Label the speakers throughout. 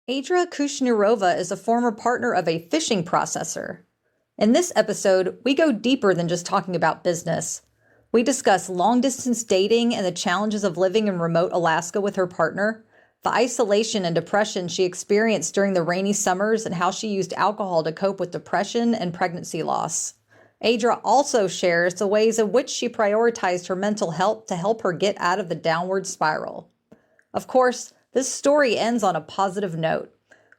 Speaker 1: Adra Kusnirova is a former partner of a fishing processor. In this episode, we go deeper than just talking about business. We discuss long distance dating and the challenges of living in remote Alaska with her partner, the isolation and depression she experienced during the rainy summers, and how she used alcohol to cope with depression and pregnancy loss. Adra also shares the ways in which she prioritized her mental health to help her get out of the downward spiral. Of course, this story ends on a positive note.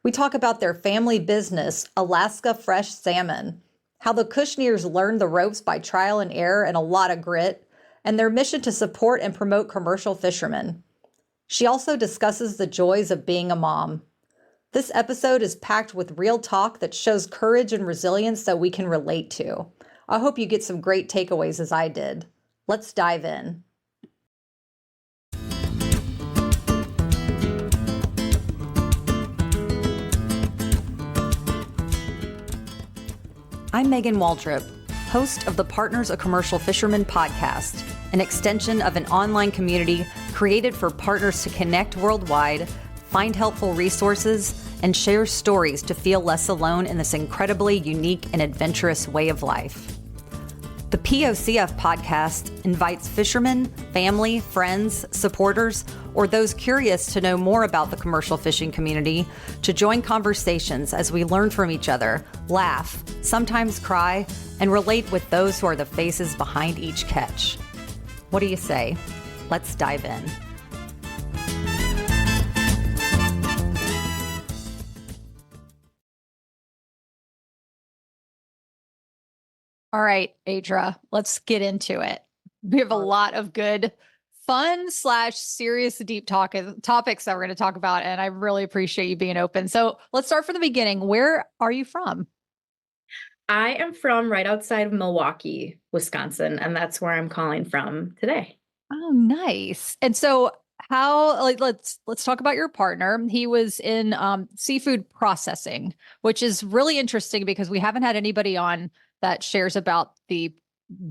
Speaker 1: We talk about their family business, Alaska Fresh Salmon, how the Kusnirs learned the ropes by trial and error and a lot of grit, and their mission to support and promote commercial fishermen. She also discusses the joys of being a mom. This episode is packed with real talk that shows courage and resilience that we can relate to. I hope you get some great takeaways as I did. Let's dive in. I'm Megan Waldrop, host of the Partners of Commercial Fishermen podcast, an extension of an online community created for partners to connect worldwide, find helpful resources, and share stories to feel less alone in this incredibly unique and adventurous way of life. The POCF podcast invites fishermen, family, friends, supporters, or those curious to know more about the commercial fishing community to join conversations as we learn from each other, laugh, sometimes cry, and relate with those who are the faces behind each catch. What do you say? Let's dive in. All right, Adra, let's get into it. We have a lot of good fun/serious deep topics that we're going to talk about, and I really appreciate you being open. So let's start from the beginning. Where are you from?
Speaker 2: I am from right outside of Milwaukee, Wisconsin, and that's where I'm calling from today.
Speaker 1: Oh, nice. And so let's talk about your partner. He was in seafood processing, which is really interesting because we haven't had anybody on that shares about the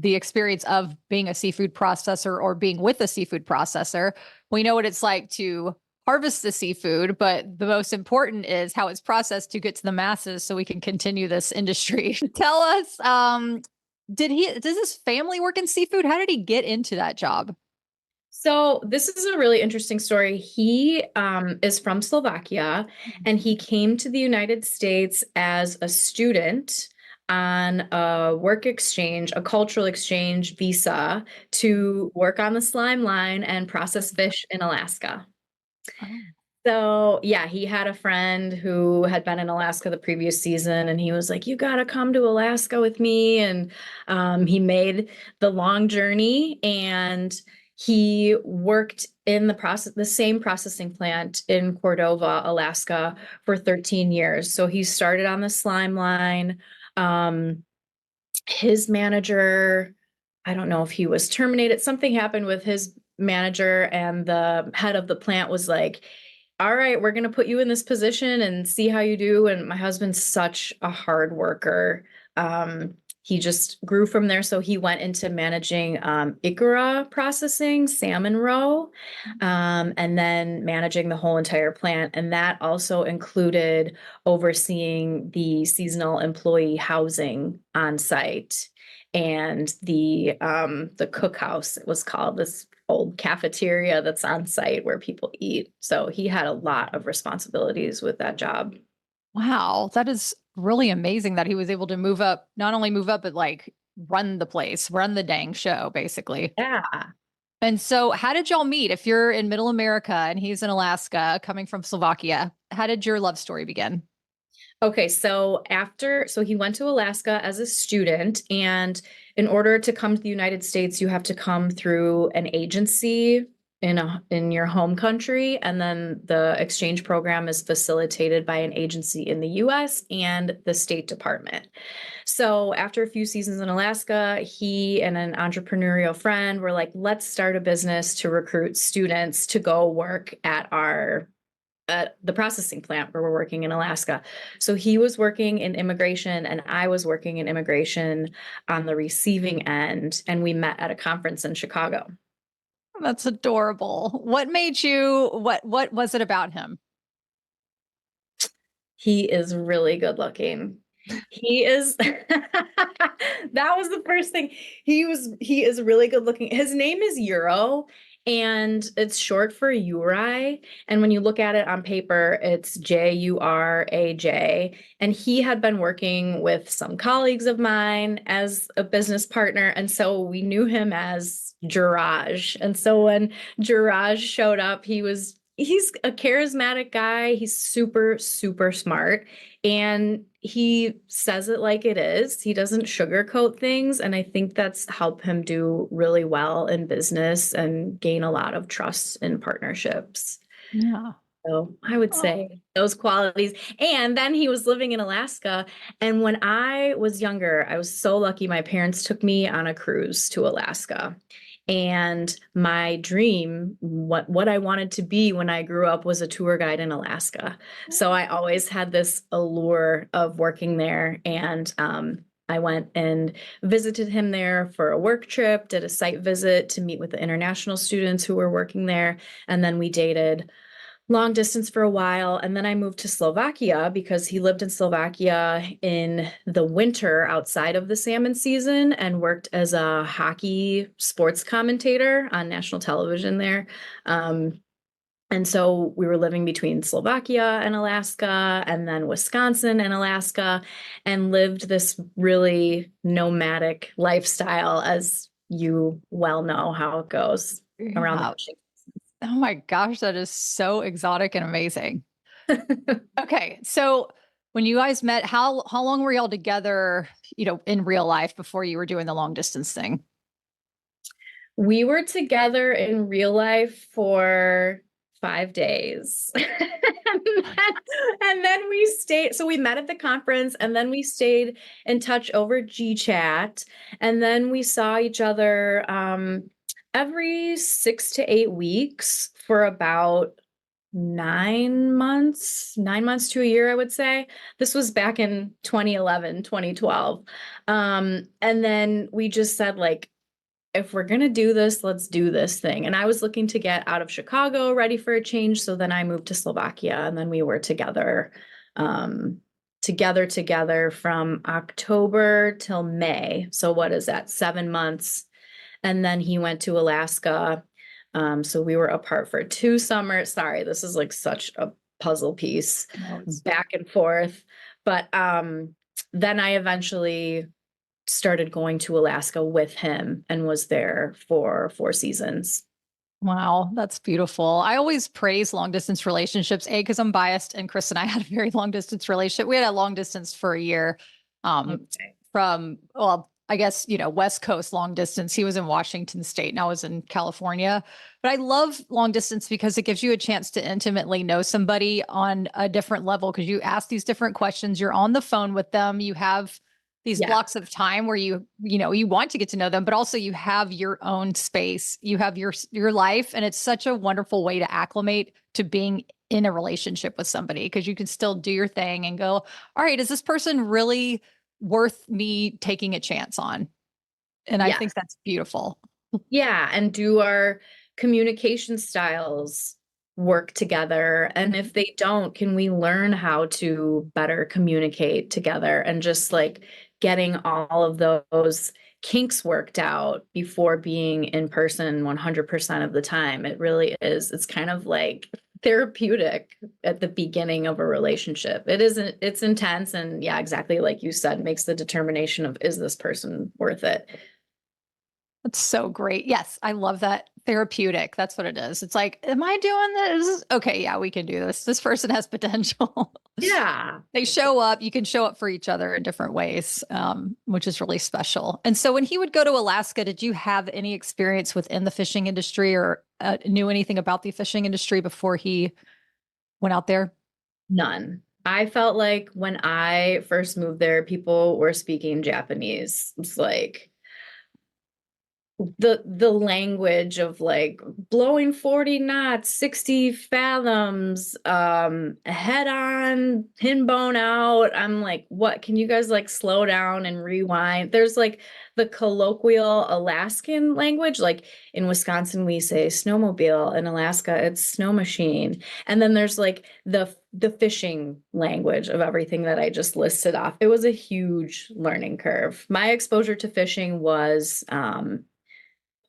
Speaker 1: experience of being a seafood processor or being with a seafood processor. We know what it's like to harvest the seafood, but the most important is how it's processed to get to the masses so we can continue this industry. Tell us, does his family work in seafood? How did he get into that job?
Speaker 2: So this is a really interesting story. He is from Slovakia, and he came to the United States as a student on a work exchange, a cultural exchange visa to work on the slime line and process fish in Alaska.
Speaker 1: Oh.
Speaker 2: So yeah, he had a friend who had been in Alaska the previous season, and he was like, "You gotta come to Alaska with me." And he made the long journey, and he worked in the same processing plant in Cordova, Alaska, for 13 years. So he started on the slime line. His manager, I don't know if he was terminated. Something happened with his manager, and the head of the plant was like, "All right, we're going to put you in this position and see how you do." And my husband's such a hard worker. He just grew from there. So he went into managing Ikura processing, salmon roe, and then managing the whole entire plant. And that also included overseeing the seasonal employee housing on site and the cookhouse, it was called, this old cafeteria that's on site where people eat. So he had a lot of responsibilities with that job.
Speaker 1: Wow, that is really amazing that he was able to not only move up, but like run the place, run the dang show, basically.
Speaker 2: Yeah.
Speaker 1: And so, how did y'all meet? If you're in Middle America and he's in Alaska, coming from Slovakia, how did your love story begin?
Speaker 2: Okay, so he went to Alaska as a student, and in order to come to the United States, you have to come through an agency in your home country, and then the exchange program is facilitated by an agency in the US and the State Department. So after a few seasons in Alaska, he and an entrepreneurial friend were like, "Let's start a business to recruit students to go work at the processing plant where we're working in Alaska." So he was working in immigration, and I was working in immigration on the receiving end, and we met at a conference in Chicago.
Speaker 1: That's adorable. What was it about him?
Speaker 2: He is really good looking. He is that was the first thing. He is really good looking. His name is Euro and it's short for Uri. And when you look at it on paper, it's Juraj. And he had been working with some colleagues of mine as a business partner. And so we knew him as Juraj. And so when Juraj showed up, he's a charismatic guy. He's super, super smart. And he says it like it is. He doesn't sugarcoat things. And I think that's helped him do really well in business and gain a lot of trust in partnerships.
Speaker 1: Yeah.
Speaker 2: So I would say those qualities. And then he was living in Alaska. And when I was younger, I was so lucky. My parents took me on a cruise to Alaska. And my dream, what I wanted to be when I grew up was a tour guide in Alaska. So I always had this allure of working there. And I went and visited him there for a work trip, did a site visit to meet with the international students who were working there. And then we dated long distance for a while. And then I moved to Slovakia because he lived in Slovakia in the winter outside of the salmon season and worked as a hockey sports commentator on national television there. And so we were living between Slovakia and Alaska, and then Wisconsin and Alaska, and lived this really nomadic lifestyle, as you well know how it goes around the fishing.
Speaker 1: Oh my gosh, that is so exotic and amazing. Okay, so when you guys met, how long were y'all together, in real life before you were doing the long distance thing?
Speaker 2: We were together in real life for 5 days. And then we stayed. So we met at the conference and then we stayed in touch over GChat. And then we saw each other every 6 to 8 weeks for about 9 months to a year, I would say. This was back in 2011, 2012. And then we just said, like, if we're going to do this, let's do this thing. And I was looking to get out of Chicago, ready for a change. So then I moved to Slovakia and then we were together from October till May. So what is that? 7 months. And then he went to Alaska. So we were apart for 2 summers. Sorry, this is like such a puzzle piece, back and forth. But then I eventually started going to Alaska with him and was there for 4 seasons.
Speaker 1: Wow, that's beautiful. I always praise long distance relationships, because I'm biased, and Chris and I had a very long distance relationship. We had a long distance for a year, from, well, I guess, West Coast long distance. He was in Washington State and I was in California. But I love long distance because it gives you a chance to intimately know somebody on a different level, because you ask these different questions. You're on the phone with them. You have these blocks of time where you want to get to know them, but also you have your own space. You have your life. And it's such a wonderful way to acclimate to being in a relationship with somebody, because you can still do your thing and go, all right, is this person really worth me taking a chance on? And I think that's beautiful.
Speaker 2: Yeah. And do our communication styles work together? And if they don't, can we learn how to better communicate together, and just like getting all of those kinks worked out before being in person 100% of the time? It really is. It's kind of like therapeutic at the beginning of a relationship. It's intense. And yeah, exactly like you said, makes the determination of, is this person worth it?
Speaker 1: That's so great. Yes, I love that. Therapeutic. That's what it is. It's like, am I doing this? Okay, yeah, we can do this. This person has potential.
Speaker 2: Yeah.
Speaker 1: They show up. You can show up for each other in different ways, which is really special. And so when he would go to Alaska, did you have any experience within the fishing industry, or knew anything about the fishing industry before he went out there?
Speaker 2: None. I felt like when I first moved there, people were speaking Japanese. It's like, the language of like blowing 40 knots, 60 fathoms, head on, pin bone out. I'm like, what? Can you guys like slow down and rewind? There's like the colloquial Alaskan language. Like in Wisconsin, we say snowmobile. In Alaska, it's snow machine. And then there's like the fishing language of everything that I just listed off. It was a huge learning curve. My exposure to fishing was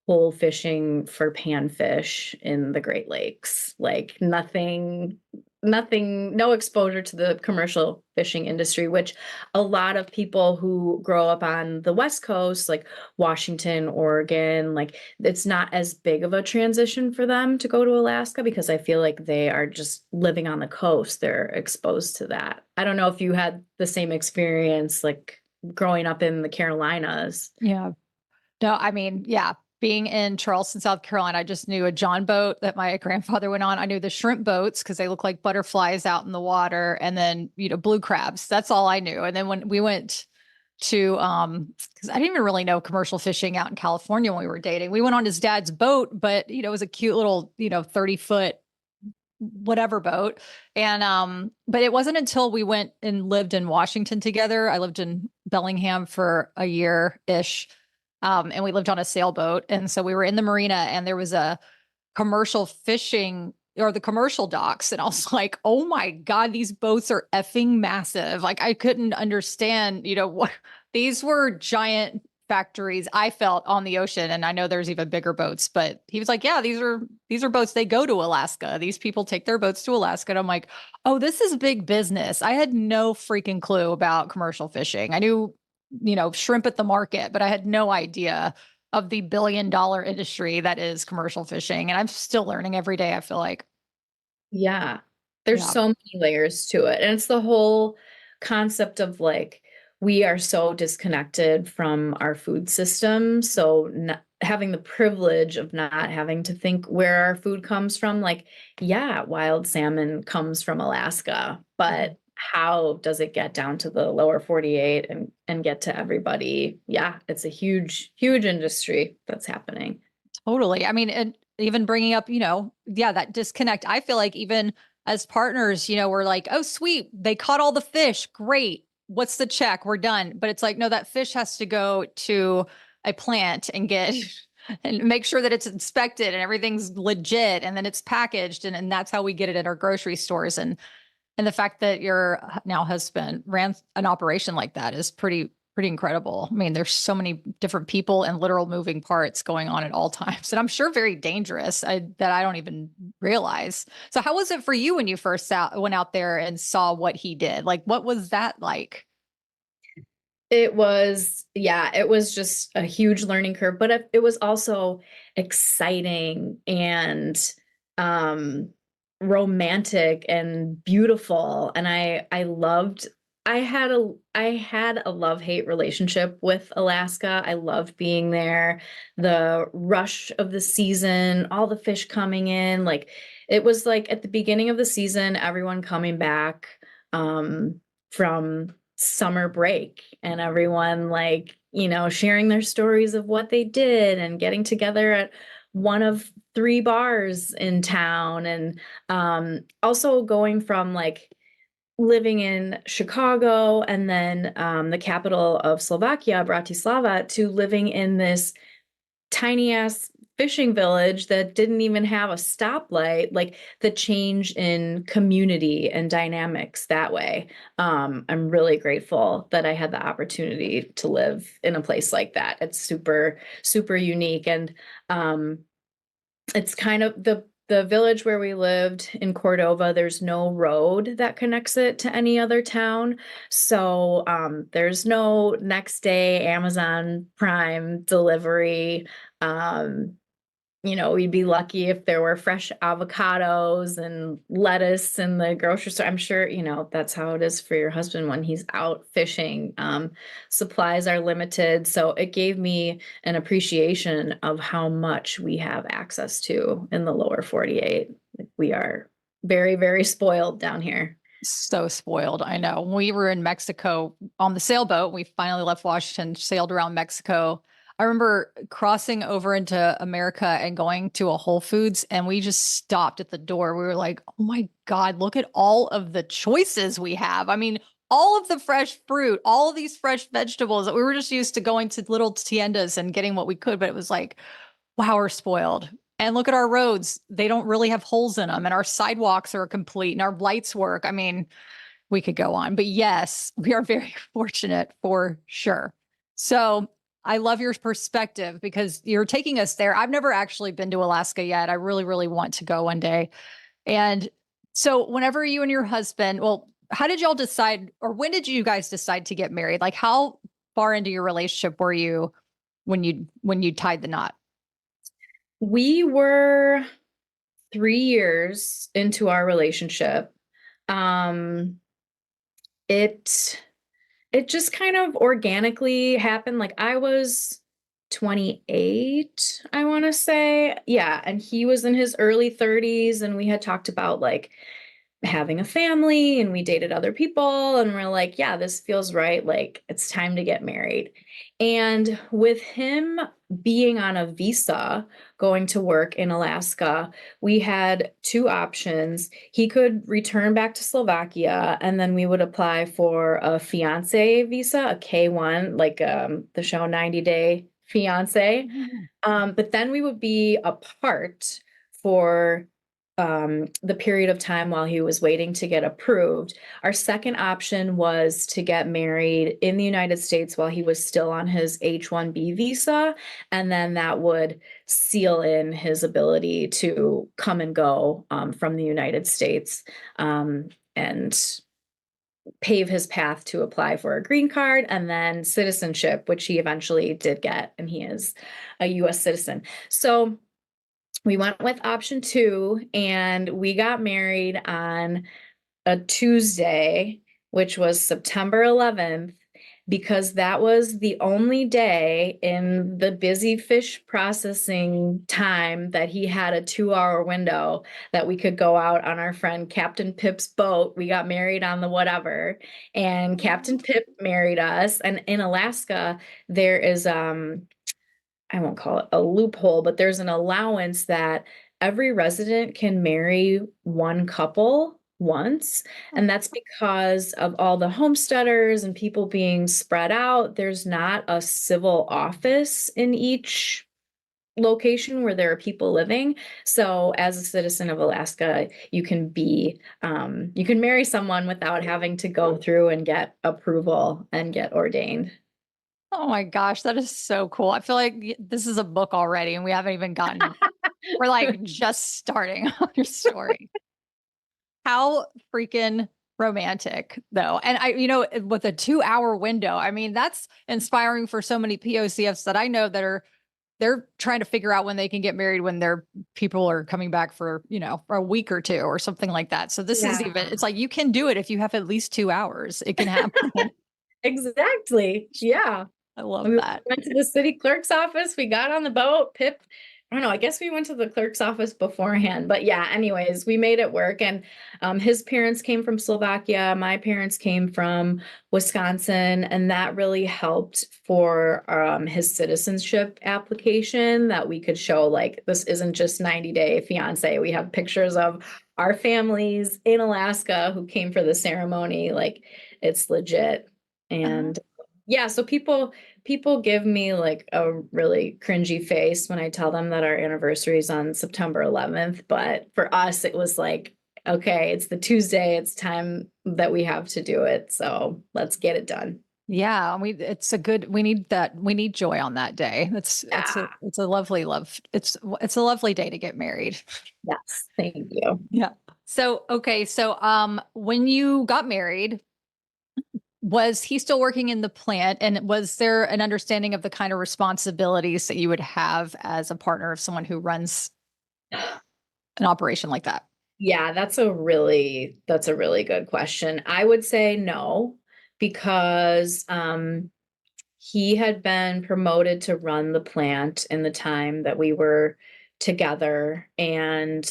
Speaker 2: pole fishing for panfish in the Great Lakes. Like nothing, no exposure to the commercial fishing industry, which a lot of people who grow up on the West Coast, like Washington, Oregon, like it's not as big of a transition for them to go to Alaska because I feel like they are just living on the coast. They're exposed to that. I don't know if you had the same experience, like growing up in the Carolinas.
Speaker 1: Yeah. No, I mean, yeah, being in Charleston, South Carolina, I just knew a John boat that my grandfather went on. I knew the shrimp boats because they look like butterflies out in the water, and then, blue crabs. That's all I knew. And then when we went to, because I didn't even really know commercial fishing out in California when we were dating. We went on his dad's boat, but it was a cute little, 30-foot whatever boat. And but it wasn't until we went and lived in Washington together. I lived in Bellingham for a year-ish. And we lived on a sailboat. And so we were in the marina and there was a commercial fishing or the commercial docks. And I was like, oh my God, these boats are effing massive. Like I couldn't understand, what these were giant factories I felt on the ocean. And I know there's even bigger boats, but he was like, yeah, these are boats. They go to Alaska. These people take their boats to Alaska. And I'm like, oh, this is big business. I had no freaking clue about commercial fishing. I knew shrimp at the market, but I had no idea of the billion-dollar industry that is commercial fishing. And I'm still learning every day, I feel like.
Speaker 2: Yeah. There's
Speaker 1: Yeah.
Speaker 2: so many layers to it. And it's the whole concept of like, we are so disconnected from our food system. So having the privilege of not having to think where our food comes from, like, yeah, wild salmon comes from Alaska, but how does it get down to the lower 48 and get to everybody? Yeah, it's a huge, huge industry that's happening.
Speaker 1: Totally. I mean, and even bringing up, yeah, that disconnect. I feel like even as partners, we're like, oh, sweet, they caught all the fish. Great. What's the check? We're done. But it's like, no, that fish has to go to a plant and get and make sure that it's inspected and everything's legit and then it's packaged. And that's how we get it at our grocery stores. And the fact that your now husband ran an operation like that is pretty incredible. I mean, there's so many different people and literal moving parts going on at all times. And I'm sure very dangerous that I don't even realize. So how was it for you when you first went out there and saw what he did? Like, what was that like?
Speaker 2: It was, yeah, it was just a huge learning curve, but it was also exciting and romantic and beautiful. And I had a love-hate relationship with Alaska. I loved being there, the rush of the season, all the fish coming in. Like it was like at the beginning of the season, everyone coming back from summer break and everyone like, sharing their stories of what they did and getting together at one of 3 bars in town. And also going from like living in Chicago and then the capital of Slovakia, Bratislava, to living in this tiny ass fishing village that didn't even have a stoplight, like the change in community and dynamics that way. I'm really grateful that I had the opportunity to live in a place like that. It's super, super unique. And it's kind of the village where we lived in Cordova, there's no road that connects it to any other town. So there's no next day Amazon Prime delivery. We'd be lucky if there were fresh avocados and lettuce in the grocery store. I'm sure, that's how it is for your husband when he's out fishing. Supplies are limited. So it gave me an appreciation of how much we have access to in the lower 48. We are very, very spoiled down here.
Speaker 1: So spoiled. I know. When we were in Mexico on the sailboat, we finally left Washington, sailed around Mexico. I remember crossing over into America and going to a Whole Foods, and we just stopped at the door. We were like, oh my God, look at all of the choices we have. I mean, all of the fresh fruit, all of these fresh vegetables that we were just used to going to little tiendas and getting what we could. But it was like, wow, we're spoiled. And look at our roads. They don't really have holes in them, and our sidewalks are complete, and our lights work. I mean, we could go on, but yes, we are very fortunate for sure. So I love your perspective because you're taking us there. I've never actually been to Alaska yet. I really, really want to go one day. And so whenever you and your husband, well, how did y'all decide, or when did you guys decide to get married? Like how far into your relationship were you when you tied the knot?
Speaker 2: We were 3 years into our relationship. Um, it it just kind of organically happened. Like I was 28, I want to say. Yeah, and he was in his early 30s and we had talked about like having a family and we dated other people and we're like, yeah, this feels right. Like it's time to get married. And with him being on a visa going to work in Alaska, we had two options. He could return back to Slovakia and then we would apply for a fiance visa, a K1, like the show 90 Day Fiance. But then we would be apart for the period of time while he was waiting to get approved. Our second option was to get married in the United States while he was still on his H-1B visa. And then that would seal in his ability to come and go from the United States and pave his path to apply for a green card and then citizenship, which he eventually did get, and he is a US citizen. So we went with option two and we got married on a Tuesday, which was September 11th, because that was the only day in the busy fish processing time that he had a 2-hour window that we could go out on our friend Captain Pip's boat. We got married on the whatever, and Captain Pip married us. And in Alaska, there is I won't call it a loophole, but there's an allowance that every resident can marry one couple once. And that's because of all the homesteaders and people being spread out. There's not a civil office in each location where there are people living. So as a citizen of Alaska, you can you can marry someone without having to go through and get approval and get ordained.
Speaker 1: Oh my gosh, that is so cool. I feel like this is a book already and we haven't even gotten, we're like just starting on your story. How freaking romantic though. And with a 2-hour window, I mean, that's inspiring for so many POCFs that I know that they're trying to figure out when they can get married when their people are coming back for a week or two or something like that. So this is even, it's like, you can do it if you have at least 2 hours. It can happen.
Speaker 2: Exactly. Yeah.
Speaker 1: I love
Speaker 2: We
Speaker 1: that.
Speaker 2: went to the city clerk's office. We got on the boat. Pip, I don't know. I guess we went to the clerk's office beforehand. But yeah, anyways, we made it work. And his parents came from Slovakia. My parents came from Wisconsin. And that really helped for his citizenship application, that we could show like this isn't just 90 Day Fiance. We have pictures of our families in Alaska who came for the ceremony. Like it's legit. And yeah, so people give me like a really cringy face when I tell them that our anniversary is on September 11th. But for us, it was like, okay, it's the Tuesday. It's time that we have to do it. So let's get it done.
Speaker 1: Yeah, we need that. We need joy on that day. It's a lovely love. It's a lovely day to get married.
Speaker 2: Yes, thank you.
Speaker 1: Yeah. So, okay. So, when you got married, was he still working in the plant? And was there an understanding of the kind of responsibilities that you would have as a partner of someone who runs an operation like that?
Speaker 2: Yeah, that's a really good question. I would say no, because he had been promoted to run the plant in the time that we were together, and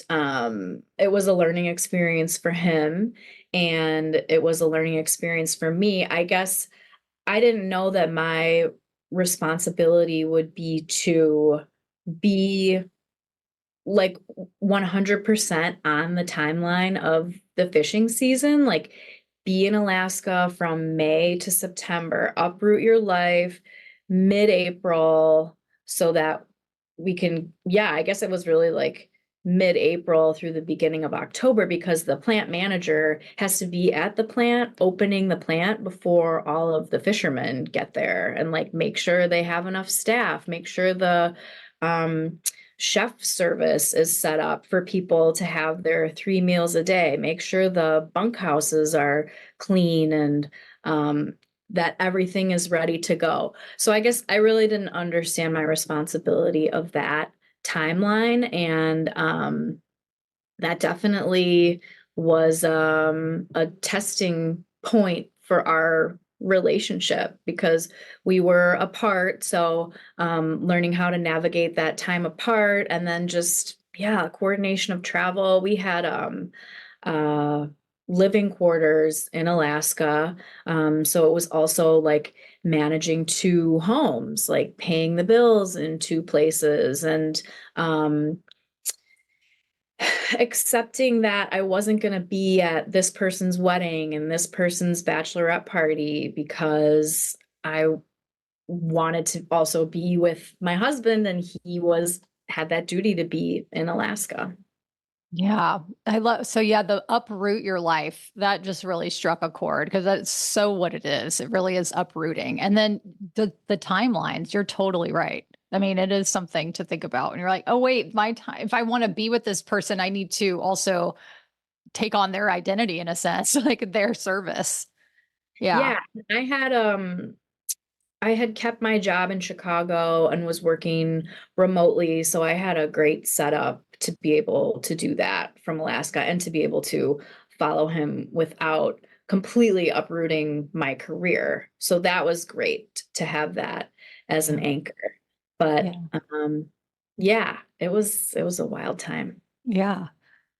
Speaker 2: it was a learning experience for him and it was a learning experience for me. I guess I didn't know that my responsibility would be to be like 100% on the timeline of the fishing season, like be in Alaska from May to September, uproot your life mid-April so that we can, yeah, I guess it was really like mid-April through the beginning of October, because the plant manager has to be at the plant, opening the plant before all of the fishermen get there, and like make sure they have enough staff, make sure the chef service is set up for people to have their 3 meals a day, make sure the bunkhouses are clean and that everything is ready to go. So I guess I really didn't understand my responsibility of that timeline. And that definitely was a testing point for our relationship, because we were apart. So learning how to navigate that time apart, and then just, yeah, coordination of travel. We had uh, living quarters in Alaska. So it was also like managing 2 homes, like paying the bills in 2 places, and accepting that I wasn't going to be at this person's wedding and this person's bachelorette party because I wanted to also be with my husband, and he had that duty to be in Alaska.
Speaker 1: Yeah, I love so yeah, the uproot your life, that just really struck a chord because that's so what it is. It really is uprooting. And then the timelines, you're totally right. I mean, it is something to think about. And you're like, oh wait, my time, if I want to be with this person, I need to also take on their identity in a sense, like their service. Yeah.
Speaker 2: Yeah, I had I had kept my job in Chicago and was working remotely, so I had a great setup to be able to do that from Alaska and to be able to follow him without completely uprooting my career. So that was great to have that as an
Speaker 1: Yeah.
Speaker 2: anchor. But
Speaker 1: Yeah.
Speaker 2: yeah, it was a wild time.
Speaker 1: Yeah.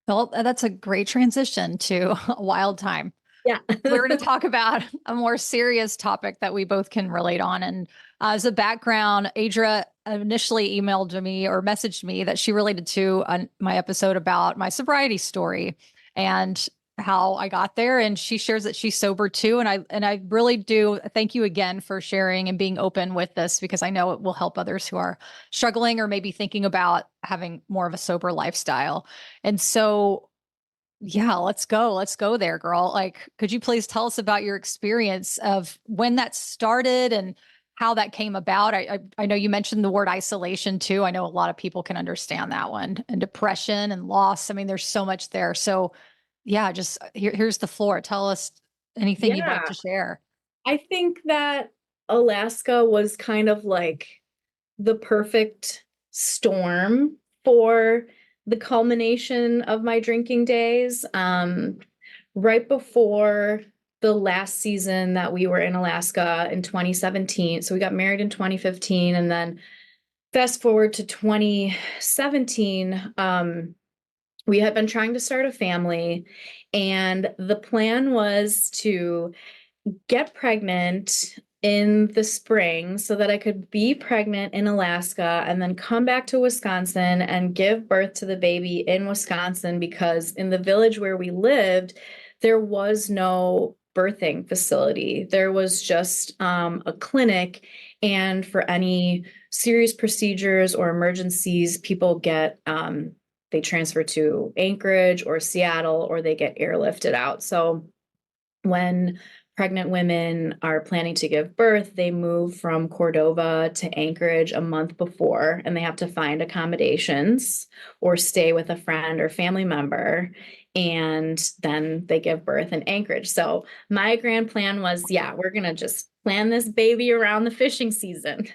Speaker 1: Well, that's a great transition to a wild time.
Speaker 2: Yeah.
Speaker 1: We're going to talk about a more serious topic that we both can relate on. And as a background, Adra initially emailed me or messaged me that she related to my episode about my sobriety story and how I got there. And she shares that she's sober too. And I really do thank you again for sharing and being open with this, because I know it will help others who are struggling or maybe thinking about having more of a sober lifestyle. And so yeah, let's go. Let's go there, girl. Like, could you please tell us about your experience of when that started and how that came about? I know you mentioned the word isolation too. I know a lot of people can understand that one, and depression and loss. I mean, there's so much there. So, yeah, just here's the floor. Tell us anything you'd like
Speaker 2: Yeah,
Speaker 1: to share.
Speaker 2: I think that Alaska was kind of like the perfect storm for the culmination of my drinking days. Right before the last season that we were in Alaska in 2017. So we got married in 2015, and then fast forward to 2017, we had been trying to start a family, and the plan was to get pregnant in the spring so that I could be pregnant in Alaska and then come back to Wisconsin and give birth to the baby in Wisconsin, because in the village where we lived, there was no birthing facility. There was just a clinic. And for any serious procedures or emergencies, people they transfer to Anchorage or Seattle, or they get airlifted out. So when pregnant women are planning to give birth, they move from Cordova to Anchorage a month before, and they have to find accommodations or stay with a friend or family member. And then they give birth in Anchorage. So my grand plan was, yeah, we're going to just plan this baby around the fishing season.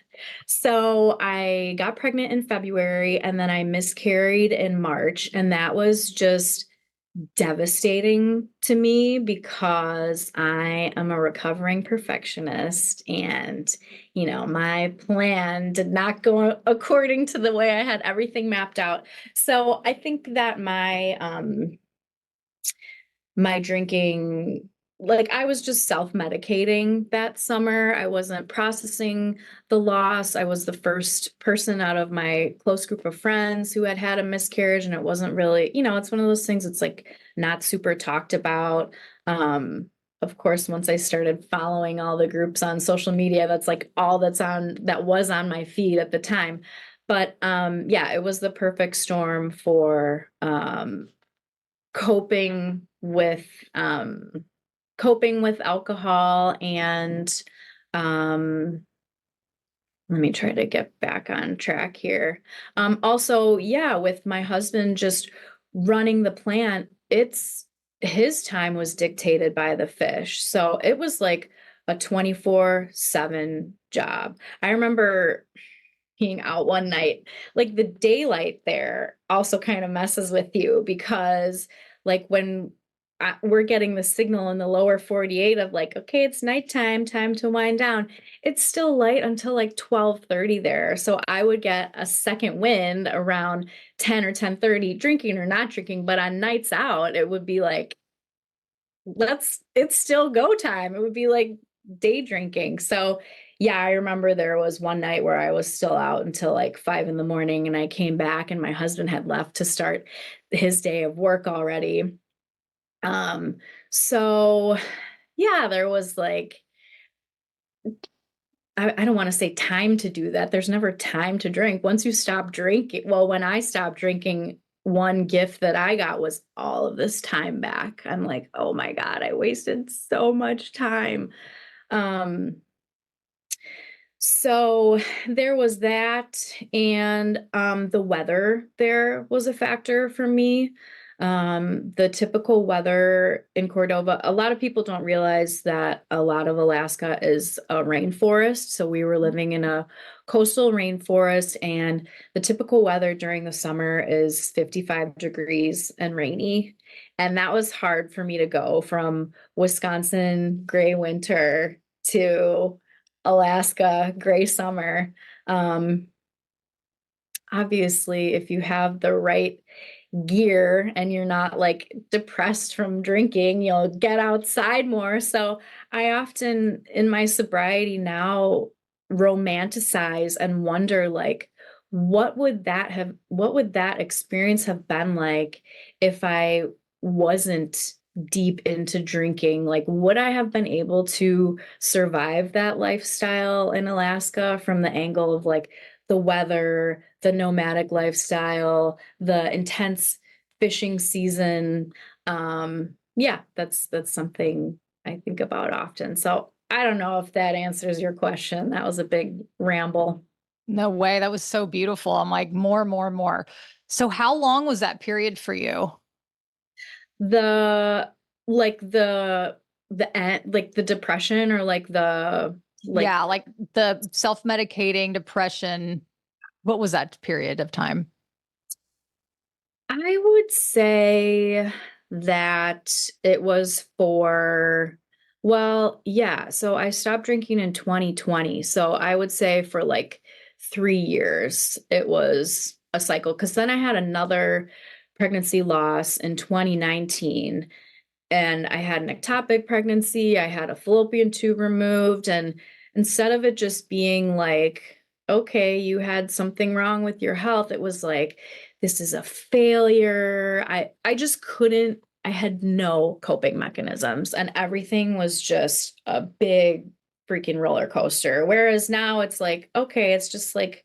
Speaker 2: So I got pregnant in February, and then I miscarried in March. And that was just devastating to me, because I am a recovering perfectionist, and my plan did not go according to the way I had everything mapped out. So I think that my drinking like I was just self-medicating that summer. I wasn't processing the loss. I was the first person out of my close group of friends who had had a miscarriage, and it wasn't really, it's one of those things it's like not super talked about. Of course, once I started following all the groups on social media, that's like all that was on my feed at the time. But yeah, it was the perfect storm for coping with coping with alcohol and let me try to get back on track here. Also, yeah, with my husband just running the plant, his time was dictated by the fish. So it was like a 24/7 job. I remember being out one night, like the daylight there also kind of messes with you because like when we're getting the signal in the lower 48 of like, okay, it's nighttime, time to wind down. It's still light until like 12:30 there. So I would get a second wind around 10 or 10:30, drinking or not drinking, but on nights out, it would be like, it's still go time. It would be like day drinking. So yeah, I remember there was one night where I was still out until like 5 in the morning, and I came back and my husband had left to start his day of work already. Um, so yeah, there was like, I don't want to say time to do that. There's never time to drink. Once you stop drinking, well, when I stopped drinking, one gift that I got was all of this time back. I'm like, oh my God, I wasted so much time. Um, So there was that, and the weather there was a factor for me. The typical weather in Cordova, a lot of people don't realize that a lot of Alaska is a rainforest. So we were living in a coastal rainforest, and the typical weather during the summer is 55 degrees and rainy. And that was hard for me to go from Wisconsin, gray winter to Alaska, gray summer. Um, Obviously, if you have the right gear and you're not like depressed from drinking, you'll get outside more. So I often in my sobriety now romanticize and wonder like what would that experience have been like if I wasn't deep into drinking? Like would I have been able to survive that lifestyle in Alaska from the angle of like the weather, the nomadic lifestyle, the intense fishing season? Yeah, that's something I think about often. So I don't know if that answers your question. That was a big ramble.
Speaker 1: No way. That was so beautiful. I'm like, more, more, more. So how long was that period for you?
Speaker 2: The like the end, like the depression or like the like
Speaker 1: Yeah, like the self-medicating depression. What was that period of time?
Speaker 2: I would say that it was for, well, yeah. So I stopped drinking in 2020. So I would say for like 3 years, it was a cycle. Cause then I had another pregnancy loss in 2019, and I had an ectopic pregnancy. I had a fallopian tube removed. And instead of it just being like, okay, you had something wrong with your health, it was like, this is a failure. I just couldn't, I had no coping mechanisms, and everything was just a big freaking roller coaster. Whereas now it's like, okay, it's just like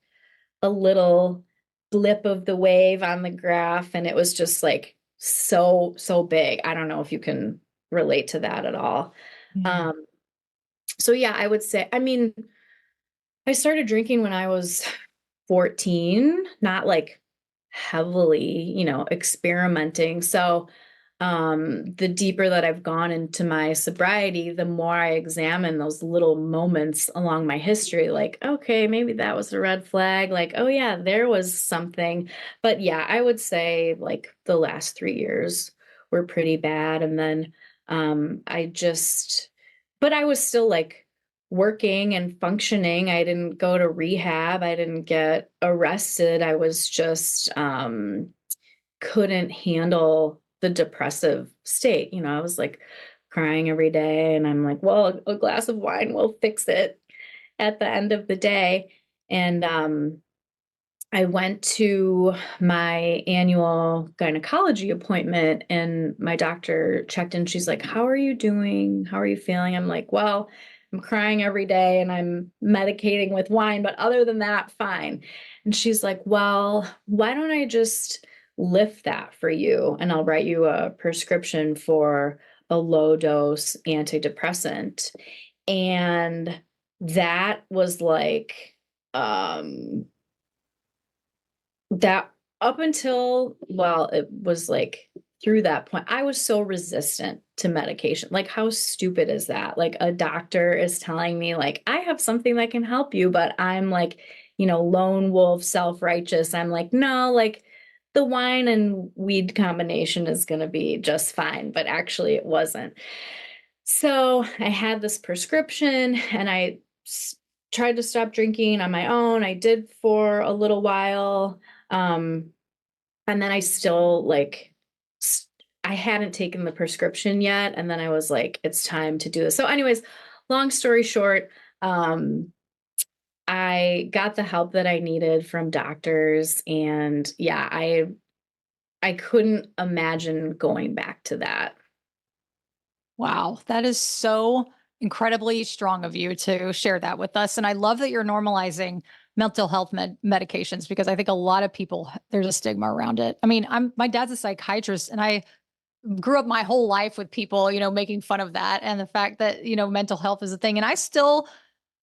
Speaker 2: a little blip of the wave on the graph, and it was just like so big. I don't know if you can relate to that at all.
Speaker 1: Mm.
Speaker 2: um so yeah, I would say, I mean, I started drinking when I was 14, not like heavily, experimenting. So the deeper that I've gone into my sobriety, the more I examine those little moments along my history, like, okay, maybe that was a red flag. Like, oh yeah, there was something. But yeah, I would say like the last 3 years were pretty bad. And then I just, but I was still like working and functioning. I didn't go to rehab. I didn't get arrested. I was just couldn't handle the depressive state. I was like crying every day. And I'm like, well, a glass of wine will fix it at the end of the day. And I went to my annual gynecology appointment and my doctor checked in. She's like, how are you doing? How are you feeling? I'm like, well, I'm crying every day and I'm medicating with wine, but other than that, fine. And she's like, well, why don't I just lift that for you? And I'll write you a prescription for a low dose antidepressant. And that was like, that up until, well, it was like through that point, I was so resistant to medication. Like, how stupid is that? Like, a doctor is telling me, like, I have something that can help you, but I'm like, lone wolf, self-righteous. I'm like, no, like, the wine and weed combination is going to be just fine. But actually, it wasn't. So I had this prescription and I tried to stop drinking on my own. I did for a little while. And then I still like, I hadn't taken the prescription yet. And then I was like, it's time to do this. So anyways, long story short, I got the help that I needed from doctors. And yeah, I couldn't imagine going back to that.
Speaker 1: Wow, that is so incredibly strong of you to share that with us. And I love that you're normalizing mental health medications because I think a lot of people, there's a stigma around it. I mean, my dad's a psychiatrist and I grew up my whole life with people, making fun of that and the fact that, mental health is a thing. And I still,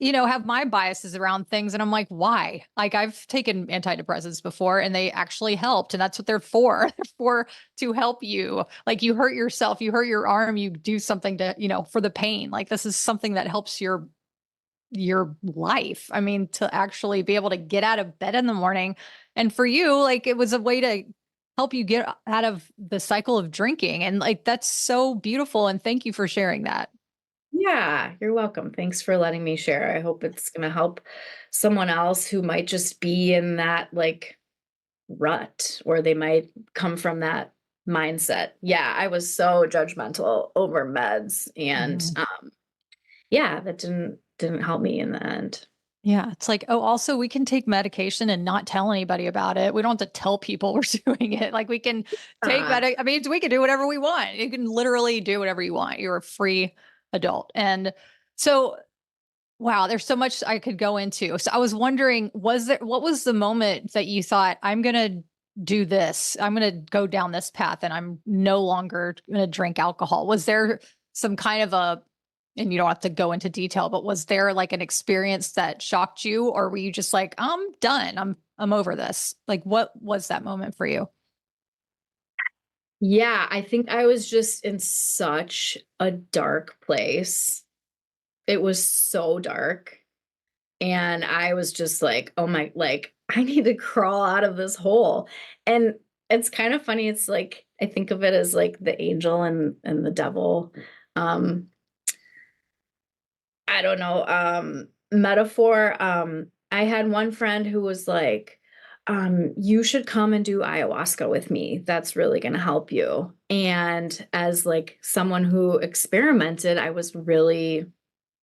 Speaker 1: have my biases around things. And I'm like, why? Like I've taken antidepressants before and they actually helped. And that's what they're for. They're for to help you. Like you hurt yourself, you hurt your arm, you do something to, for the pain. Like this is something that helps your life. I mean, to actually be able to get out of bed in the morning. And for you, like it was a way to help you get out of the cycle of drinking. And like that's so beautiful. And thank you for sharing that.
Speaker 2: Yeah, you're welcome. Thanks for letting me share. I hope it's going to help someone else who might just be in that like rut or they might come from that mindset. Yeah, I was so judgmental over meds and
Speaker 1: Mhm.
Speaker 2: yeah, that didn't help me in the end.
Speaker 1: Yeah, it's like, oh, also we can take medication and not tell anybody about it. We don't have to tell people we're doing it. Like we can take
Speaker 2: Uh,
Speaker 1: I mean, we can do whatever we want. You can literally do whatever you want. You're a free adult. And so, wow, there's so much I could go into. So I was wondering, what was the moment that you thought, I'm going to do this? I'm going to go down this path and I'm no longer going to drink alcohol. Was there some kind of and you don't have to go into detail, but was there like an experience that shocked you or were you just like, I'm done. I'm over this. Like what was that moment for you?
Speaker 2: yeah, I think I was just in such a dark place. It was so dark. And I was just like, oh my, like, I need to crawl out of this hole. And it's kind of funny. It's like, I think of it as like the angel and the devil. Um, I don't know, metaphor. I had one friend who was like, you should come and do ayahuasca with me. That's really going to help you. And as like someone who experimented, I was really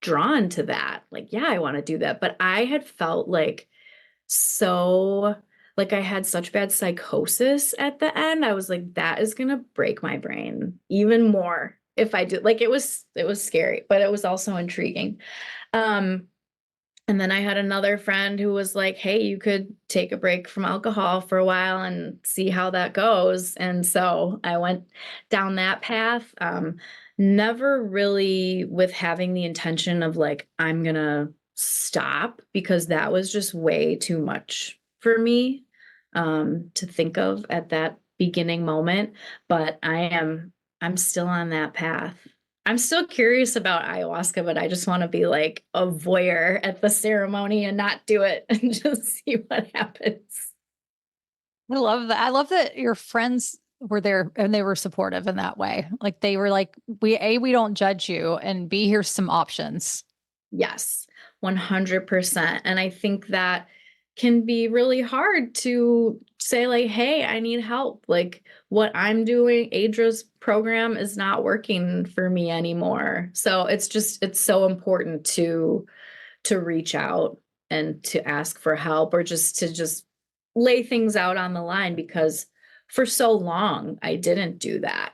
Speaker 2: drawn to that. Like, yeah, I want to do that. But I had felt like so, like I had such bad psychosis at the end. I was like, that is going to break my brain even more if I do. Like it was scary, but it was also intriguing. Um, and then I had another friend who was like, hey, you could take a break from alcohol for a while and see how that goes. And so I went down that path. Never really with having the intention of like, I'm going to stop because that was just way too much for me to think of at that beginning moment. But I'm still on that path. I'm still curious about ayahuasca, but I just want to be like a voyeur at the ceremony and not do it and just see what happens.
Speaker 1: I love that. I love that your friends were there and they were supportive in that way. Like they were like, we don't judge you and B, here's some options.
Speaker 2: Yes, 100%. And I think that can be really hard to say like, hey, I need help. Like what I'm doing, Adra's program is not working for me anymore. So it's so important to reach out and to ask for help, or just lay things out on the line, because for so long I didn't do that.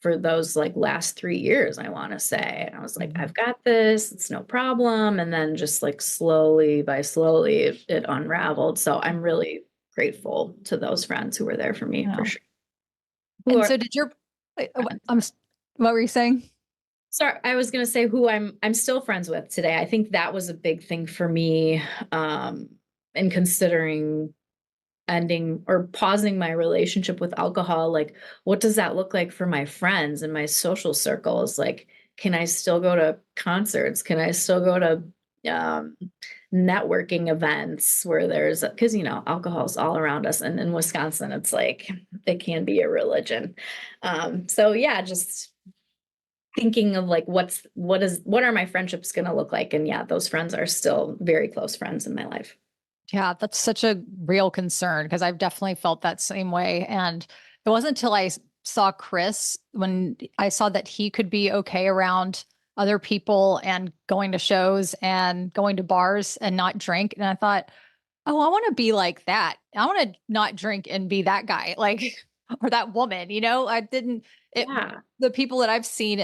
Speaker 2: For those like last 3 years, I want to say, and I was like, I've got this, it's no problem. And then just like slowly by slowly it unraveled. So I'm really grateful to those friends who were there for me, for
Speaker 1: Yeah.
Speaker 2: sure. Who
Speaker 1: And
Speaker 2: are,
Speaker 1: so what were you saying?
Speaker 2: sorry, I was gonna say who I'm still friends with today. I think that was a big thing for me, in considering ending or pausing my relationship with alcohol. Like, what does that look like for my friends and my social circles? Like, can I still go to concerts? Can I still go to networking events where there's, because alcohol's all around us, and in Wisconsin it's like it can be a religion. So yeah, just thinking of like what are my friendships going to look like, and yeah, those friends are still very close friends in my life.
Speaker 1: Yeah, that's such a real concern because I've definitely felt that same way. And it wasn't until saw Chris when I saw that he could be okay around other people and going to shows and going to bars and not drink. And I thought, oh, I want to be like that. I want to not drink and be that guy, like, or that woman, I didn't, it,
Speaker 2: Yeah.
Speaker 1: the people that I've seen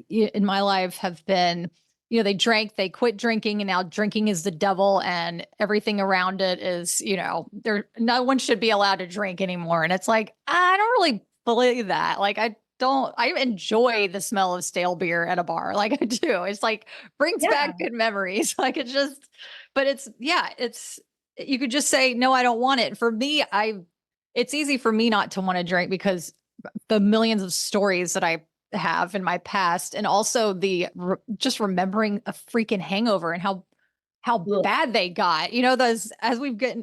Speaker 1: in my life have been, they drank, they quit drinking, and now drinking is the devil and everything around it is, no one should be allowed to drink anymore. And it's like, I don't really believe that. Like, I enjoy the smell of stale beer at a bar. Like I do. It's like brings
Speaker 2: Yeah.
Speaker 1: back good memories. Like but it's you could just say, no, I don't want it. For me, it's easy for me not to want to drink because the millions of stories that I have in my past, and also just remembering a freaking hangover and how
Speaker 2: Ugh.
Speaker 1: bad they got, those, as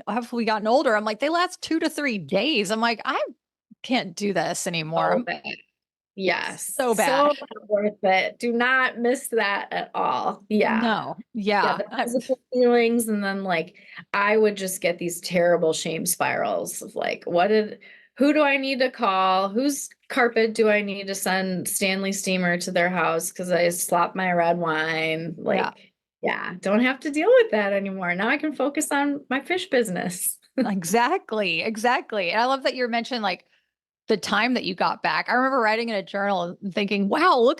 Speaker 1: hopefully gotten older, I'm like, they last 2 to 3 days. I'm like, I can't do this anymore.
Speaker 2: So bad. Yes.
Speaker 1: So
Speaker 2: So
Speaker 1: bad.
Speaker 2: not worth it. Do not miss that at all. Yeah.
Speaker 1: No.
Speaker 2: Yeah.
Speaker 1: Yeah.
Speaker 2: The physical feelings. And then like, I would just get these terrible shame spirals of like, who do I need to call? Whose carpet do I need to send Stanley Steamer to their house? Cause I slopped my red wine.
Speaker 1: Yeah.
Speaker 2: Like, yeah, don't have to deal with that anymore. Now I can focus on my fish business.
Speaker 1: Exactly. Exactly. And I love that you mentioned like the time that you got back. I remember writing in a journal and thinking, wow,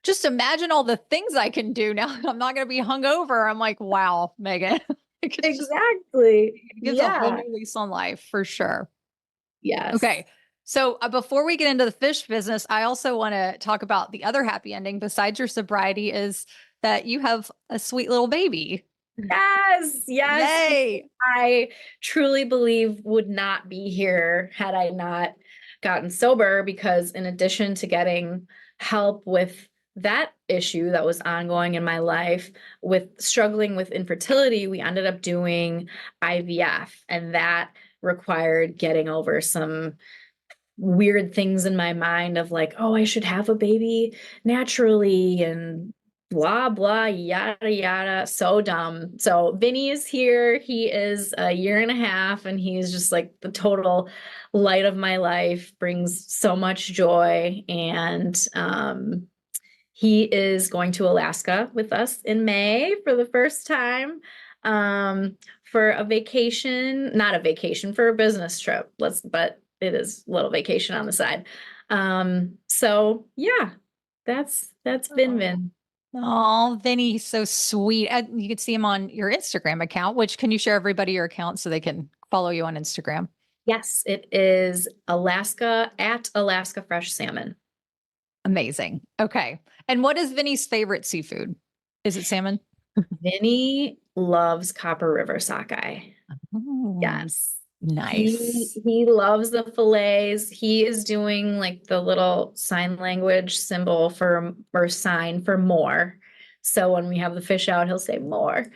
Speaker 1: just imagine all the things I can do now. I'm not going to be hungover. I'm like, wow, Megan.
Speaker 2: Exactly.
Speaker 1: It gives a whole
Speaker 2: Yeah.
Speaker 1: new lease on life for sure.
Speaker 2: Yes.
Speaker 1: Okay. So before we get into the fish business, I also want to talk about the other happy ending besides your sobriety is that you have a sweet little baby.
Speaker 2: Yes, yes.
Speaker 1: Yay.
Speaker 2: I truly believe would not be here had I not gotten sober, because in addition to getting help with that issue that was ongoing in my life, with struggling with infertility, we ended up doing IVF, and that required getting over some weird things in my mind of like, oh, I should have a baby naturally and blah, blah, yada, yada. So dumb. So Vinny is here. He is a year and a half, and he's just like the total light of my life, brings so much joy. And he is going to Alaska with us in May for the first time. For a vacation, not a vacation, for a business trip. But it is a little vacation on the side. So yeah, that's Vin.
Speaker 1: Oh, Vinny, so sweet. You can see him on your Instagram account, which can you share everybody your account so they can follow you on Instagram?
Speaker 2: Yes, it is Alaska at Alaska Fresh Salmon.
Speaker 1: Amazing. Okay. And what is Vinny's favorite seafood? Is it salmon?
Speaker 2: Vinny loves Copper River sockeye.
Speaker 1: Oh,
Speaker 2: Yes.
Speaker 1: nice.
Speaker 2: He loves the fillets. He is doing like the little sign language symbol or sign for more. So when we have the fish out, he'll say more,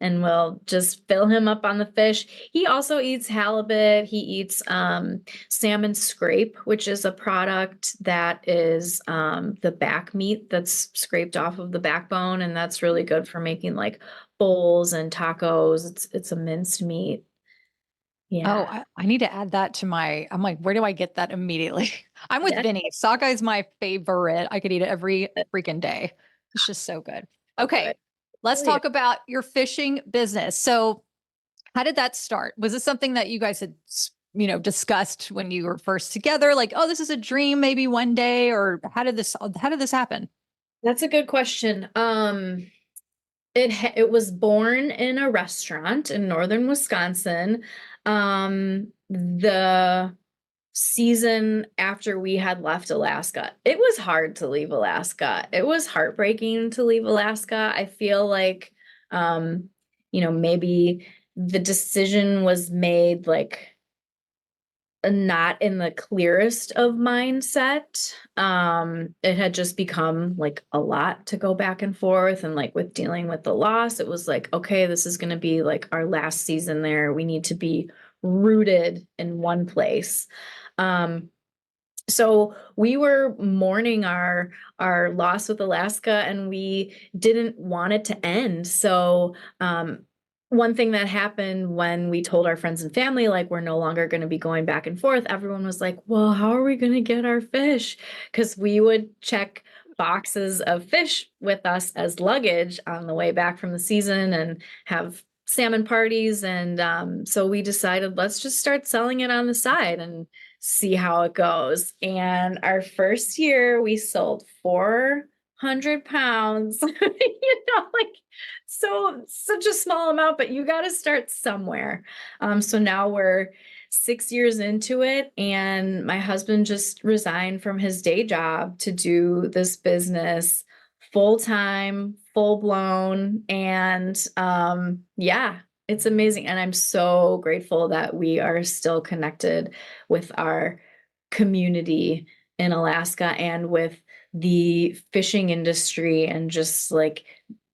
Speaker 2: and we'll just fill him up on the fish. He also eats halibut. He eats salmon scrape, which is a product that is the back meat that's scraped off of the backbone, and that's really good for making like bowls and tacos. It's a minced meat.
Speaker 1: Oh,
Speaker 2: Yeah.
Speaker 1: I need to add that to I'm like, where do I get that immediately? I'm with
Speaker 2: That's
Speaker 1: Vinny. Sockeye is my favorite. I could eat it every
Speaker 2: so
Speaker 1: freaking day. It's just so good.
Speaker 2: good.
Speaker 1: Okay, let's
Speaker 2: Oh, yeah.
Speaker 1: talk about your fishing business. So, how did that start? Was this something that you guys had, discussed when you were first together? Like, oh, this is a dream, maybe one day, or how did this happen?
Speaker 2: That's a good question. It was born in a restaurant in northern Wisconsin. The season after we had left Alaska, it was hard to leave Alaska. It was heartbreaking to leave Alaska. I feel like, um, maybe the decision was made like not in the clearest of mindset. It had just become like a lot to go back and forth. And like with dealing with the loss, it was like, okay, this is going to be like our last season there. We need to be rooted in one place. Um, so we were mourning our loss with Alaska, and we didn't want it to end. So one thing that happened when we told our friends and family like we're no longer going to be going back and forth, everyone was like, well, how are we going to get our fish? Because we would check boxes of fish with us as luggage on the way back from the season and have salmon parties. And so we decided, let's just start selling it on the side and see how it goes. And our first year, we sold 400 pounds. Like, so such a small amount, but you got to start somewhere. So now we're 6 years into it, and my husband just resigned from his day job to do this business full time, full blown. And yeah, it's amazing. And I'm so grateful that we are still connected with our community in Alaska and with the fishing industry, and just like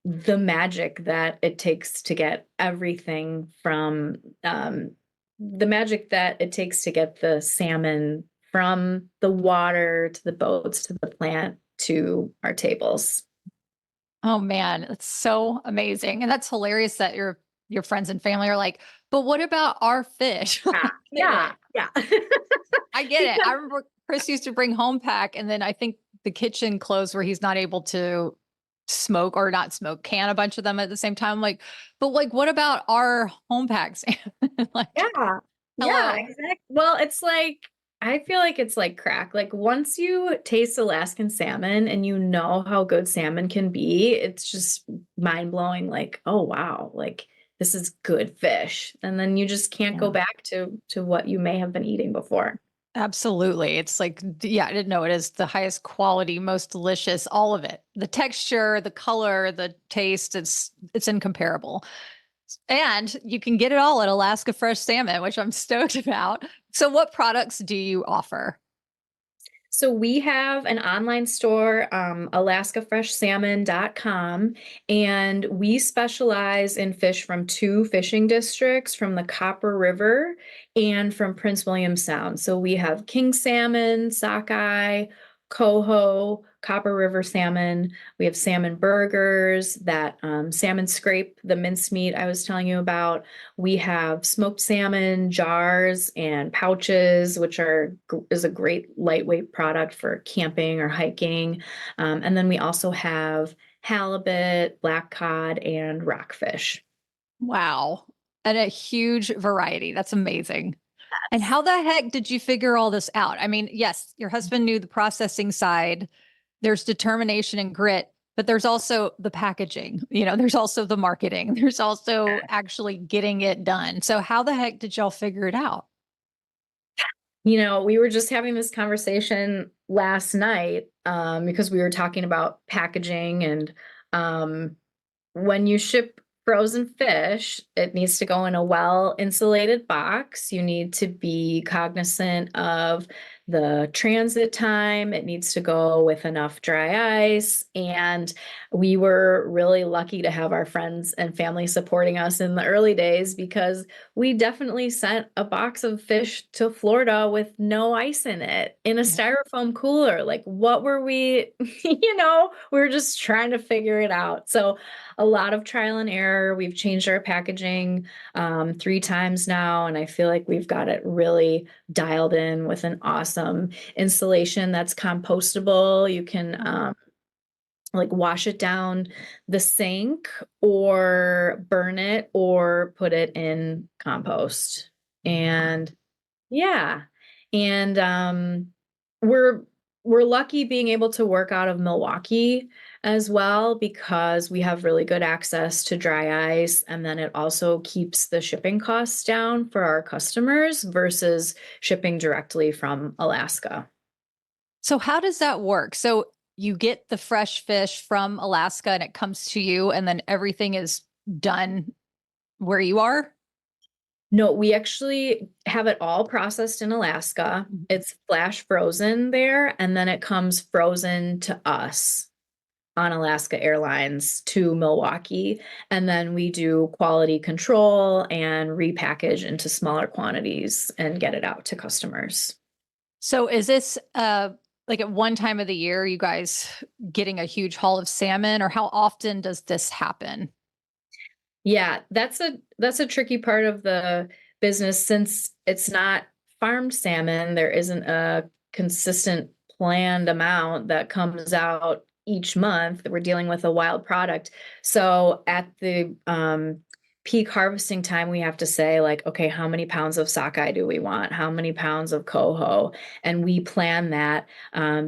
Speaker 2: the magic that it takes to get everything from the magic that it takes to get the salmon from the water to the boats to the plant to our tables.
Speaker 1: Oh man, it's so amazing. And that's hilarious that your friends and family are like, but what about our fish?
Speaker 2: Yeah,
Speaker 1: Like,
Speaker 2: yeah, yeah.
Speaker 1: I get it. I
Speaker 2: Because
Speaker 1: remember Chris used to bring home pack, and then I think the kitchen closed where he's not able to smoke or not smoke, can a bunch of them at the same time. Like, but like, what about our home packs? Like,
Speaker 2: yeah, yeah,
Speaker 1: hello.
Speaker 2: exactly. Well, it's like I feel like it's like crack. Like once you taste Alaskan salmon and you know how good salmon can be, it's just mind blowing. Like, oh wow, like this is good fish, and then you just can't go
Speaker 1: Yeah.
Speaker 2: back to what you may have been eating before.
Speaker 1: Absolutely. It's like, yeah, I didn't know it is the highest quality, most delicious, all of it. The texture, the color, the taste, it's incomparable. And you can get it all at Alaska Fresh Salmon, which I'm stoked about. So what products do you offer?
Speaker 2: So we have an online store, alaskafreshsalmon.com, and we specialize in fish from two fishing districts, from the Copper River and from Prince William Sound. So we have king salmon, sockeye, coho, Copper River salmon. We have salmon burgers, that salmon scrape, the mincemeat I was telling you about. We have smoked salmon jars and pouches, which is a great lightweight product for camping or hiking. And then we also have halibut, black cod, and rockfish.
Speaker 1: Wow. And a huge variety. That's amazing. And
Speaker 2: Yes.
Speaker 1: how the heck did you figure all this out? I mean, yes, your husband knew the processing side. There's determination and grit, but there's also the packaging, there's also the marketing, there's also actually getting it done. So how the heck did y'all figure it out?
Speaker 2: We were just having this conversation last night because we were talking about packaging, and um, when you ship frozen fish, it needs to go in a well insulated box. You need to be cognizant of the transit time. It needs to go with enough dry ice. And we were really lucky to have our friends and family supporting us in the early days, because we definitely sent a box of fish to Florida with no ice in it in a styrofoam cooler. Like, what were we, we were just trying to figure it out. So a lot of trial and error. We've changed our packaging 3 times now, and I feel like we've got it really dialed in with an awesome insulation that's compostable. You can like wash it down the sink or burn it or put it in compost. And yeah. And we're lucky being able to work out of Milwaukee as well, because we have really good access to dry ice, and then it also keeps the shipping costs down for our customers versus shipping directly from Alaska.
Speaker 1: So how does that work? So you get the fresh fish from Alaska and it comes to you, and then everything is done where you are?
Speaker 2: No, we actually have it all processed in Alaska. It's flash frozen there, and then it comes frozen to us on Alaska Airlines to Milwaukee. And then we do quality control and repackage into smaller quantities and get it out to customers.
Speaker 1: So is this like at one time of the year, you guys getting a huge haul of salmon, or how often does this happen?
Speaker 2: Yeah, that's a tricky part of the business, since it's not farmed salmon. There isn't a consistent planned amount that comes out each month. We're dealing with a wild product. So at the peak harvesting time, we have to say, like, okay, how many pounds of sockeye do we want? How many pounds of coho? And we plan that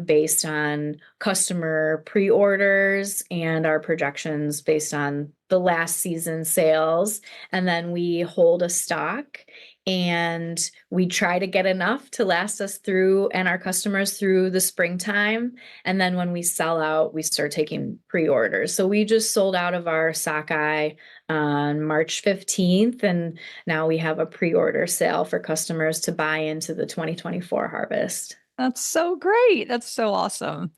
Speaker 2: based on customer pre-orders and our projections based on the last season sales. And then we hold a stock, and we try to get enough to last us through and our customers through the springtime. And then when we sell out, we start taking pre-orders. So we just sold out of our sockeye on March 15th. And now we have a pre-order sale for customers to buy into the 2024 harvest.
Speaker 1: That's so great. That's so awesome.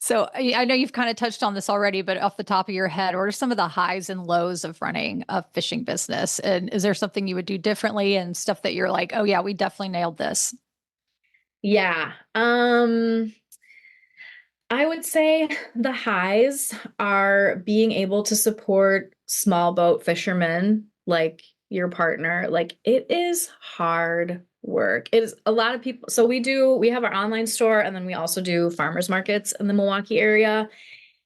Speaker 1: So I know you've kind of touched on this already, but off the top of your head, what are some of the highs and lows of running a fishing business? And is there something you would do differently and stuff that you're like, oh yeah, we definitely nailed this?
Speaker 2: Yeah. I would say the highs are being able to support small boat fishermen like your partner. Like, it is hard work. It is a lot of people. So we have our online store, and then we also do farmers markets in the Milwaukee area.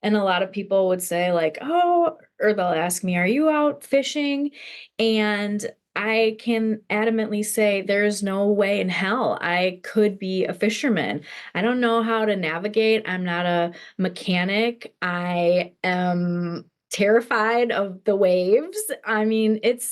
Speaker 2: And a lot of people would say, like, oh, or they'll ask me, are you out fishing? And I can adamantly say there's no way in hell I could be a fisherman. I don't know how to navigate. I'm not a mechanic. I am terrified of the waves. I mean, it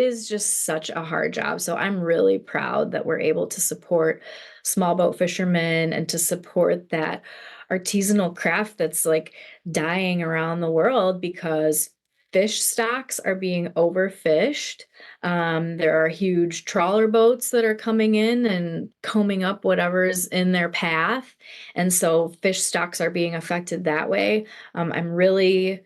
Speaker 2: is just such a hard job. So I'm really proud that we're able to support small boat fishermen and to support that artisanal craft that's like dying around the world because fish stocks are being overfished. There are huge trawler boats that are coming in and combing up whatever's in their path. And so fish stocks are being affected that way. I'm really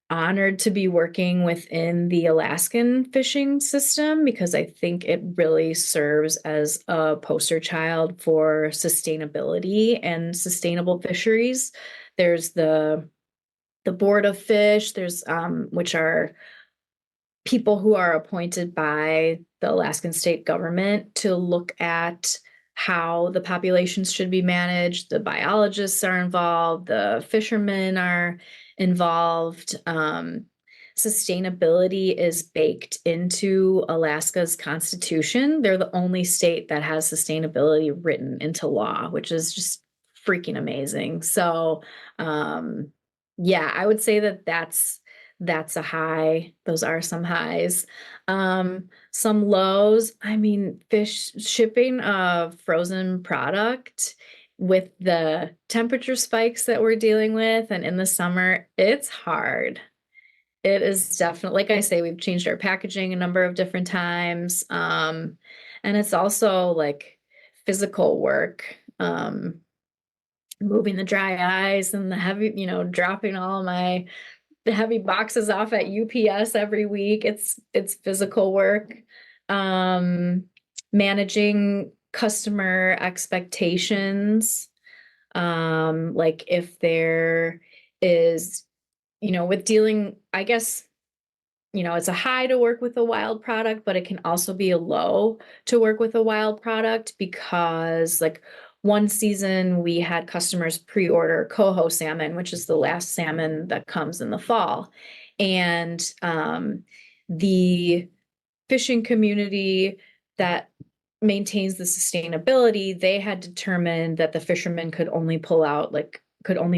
Speaker 2: honored to be working within the Alaskan fishing system, because I think it really serves as a poster child for sustainability and sustainable fisheries. There's the board of fish, there's which are people who are appointed by the Alaskan state government to look at how the populations should be managed. The biologists are involved, the fishermen are involved. Sustainability is baked into Alaska's constitution. They're the only state that has sustainability written into law, which is just freaking amazing. So, yeah, I would say that that's a high. Those are some highs. Some lows, I mean, fish shipping a frozen product with the temperature spikes that we're dealing with, and in the summer, it's hard. It is definitely, like I say, we've changed our packaging a number of different times. And it's also like physical work. moving the dry ice and the heavy, dropping all the heavy boxes off at UPS every week. It's physical work. Managing customer expectations. Like if there is, with dealing, I guess, it's a high to work with a wild product, but it can also be a low to work with a wild product because like one season we had customers pre-order coho salmon, which is the last salmon that comes in the fall. And the fishing community that maintains the sustainability, they had determined that the fishermen could only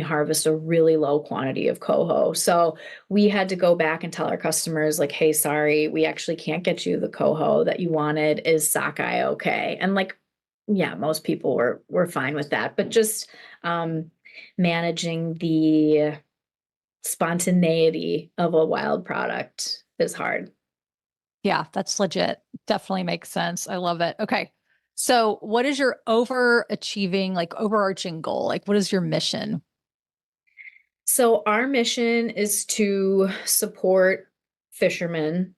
Speaker 2: harvest a really low quantity of coho. So we had to go back and tell our customers like, hey, sorry, we actually can't get you the coho that you wanted. Is sockeye okay? And like, yeah, most people were fine with that, but just managing the spontaneity of a wild product is hard.
Speaker 1: Yeah, that's legit. Definitely makes sense. I love it. Okay. So what is your overarching goal? Like, what is your mission?
Speaker 2: So our mission is to support fishermen,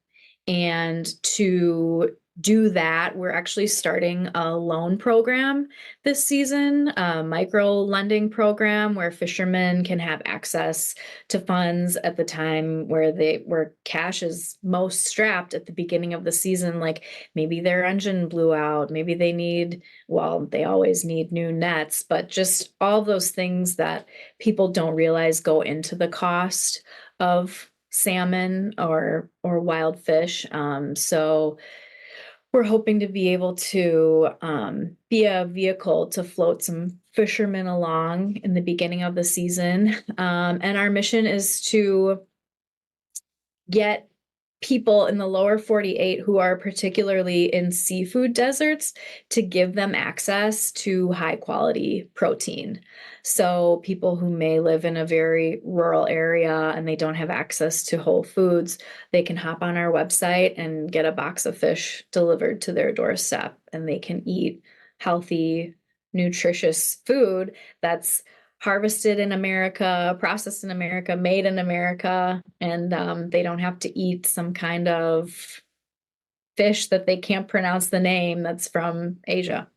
Speaker 2: and to do that, we're actually starting a loan program this season, a micro lending program where fishermen can have access to funds at the time where cash is most strapped at the beginning of the season. Like maybe their engine blew out, maybe they always need new nets, but just all those things that people don't realize go into the cost of salmon or wild fish. So we're hoping to be able to be a vehicle to float some fishermen along in the beginning of the season. And our mission is to get people in the lower 48 who are particularly in seafood deserts to give them access to high quality protein. So people who may live in a very rural area and they don't have access to whole foods, they can hop on our website and get a box of fish delivered to their doorstep, and they can eat healthy, nutritious food that's harvested in America, processed in America, made in America, and they don't have to eat some kind of fish that they can't pronounce the name that's from Asia.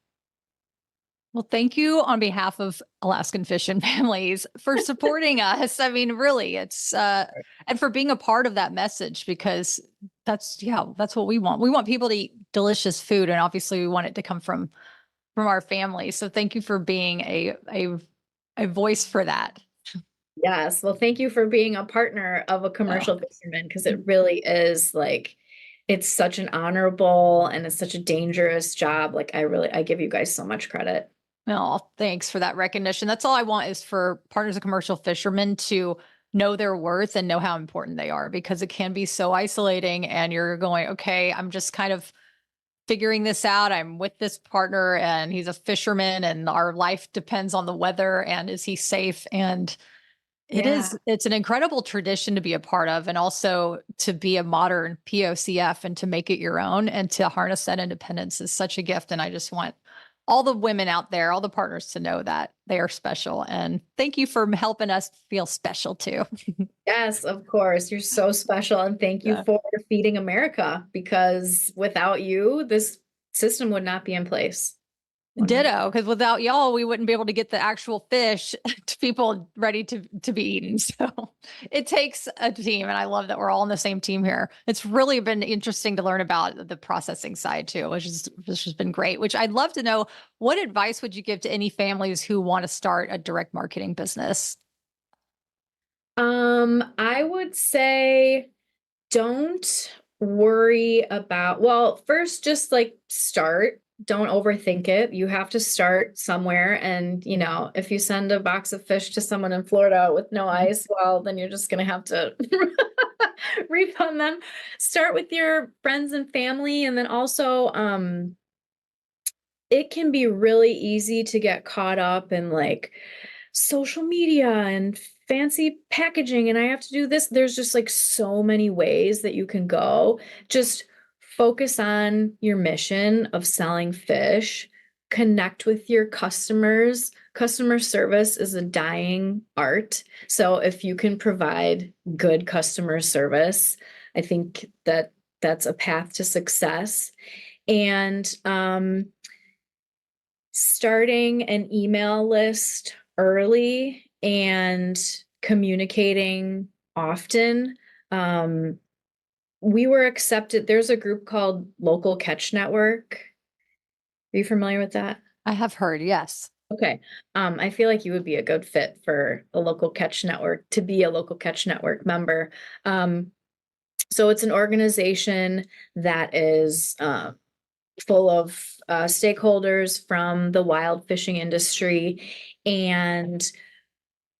Speaker 1: Well, thank you on behalf of Alaskan Fish and Families for supporting us. I mean, really, it's and for being a part of that message, because that's what we want. We want people to eat delicious food, and obviously we want it to come from our family. So thank you for being a voice for that.
Speaker 2: Yes. Well, thank you for being a partner of a commercial fisherman, because it really is like, it's such an honorable and it's such a dangerous job. Like I give you guys so much credit.
Speaker 1: Oh, thanks for that recognition. That's all I want, is for partners of commercial fishermen to know their worth and know how important they are, because it can be so isolating and you're going, okay, I'm just kind of figuring this out. I'm with this partner and he's a fisherman and our life depends on the weather and is he safe? And it's an incredible tradition to be a part of, and also to be a modern POCF and to make it your own and to harness that independence is such a gift. And I just want all the women out there, all the partners, to know that they are special. And thank you for helping us feel special too.
Speaker 2: Yes, of course. You're so special. And thank you for feeding America, because without you, this system would not be in place.
Speaker 1: Ditto, because without y'all, we wouldn't be able to get the actual fish to people ready to be eaten. So it takes a team, and I love that we're all on the same team here. It's really been interesting to learn about the processing side too, which has been great. Which I'd love to know, what advice would you give to any families who want to start a direct marketing business?
Speaker 2: I would say don't worry about, well, first, just like start. Don't overthink it. You have to start somewhere. And, if you send a box of fish to someone in Florida with no ice, well, then you're just going to have to refund them. Start with your friends and family. And then also, it can be really easy to get caught up in like social media and fancy packaging, and I have to do this. There's just like so many ways that you can go. Just focus on your mission of selling fish. connect with your customers. Customer service is a dying art. So if you can provide good customer service, I think that that's a path to success. And starting an email list early and communicating often. We were accepted. There's a group called Local Catch Network. Are you familiar with that?
Speaker 1: I have heard, yes.
Speaker 2: Okay. I feel like you would be a good fit for a Local Catch Network, to be a Local Catch Network member. So it's an organization that is full of stakeholders from the wild fishing industry, and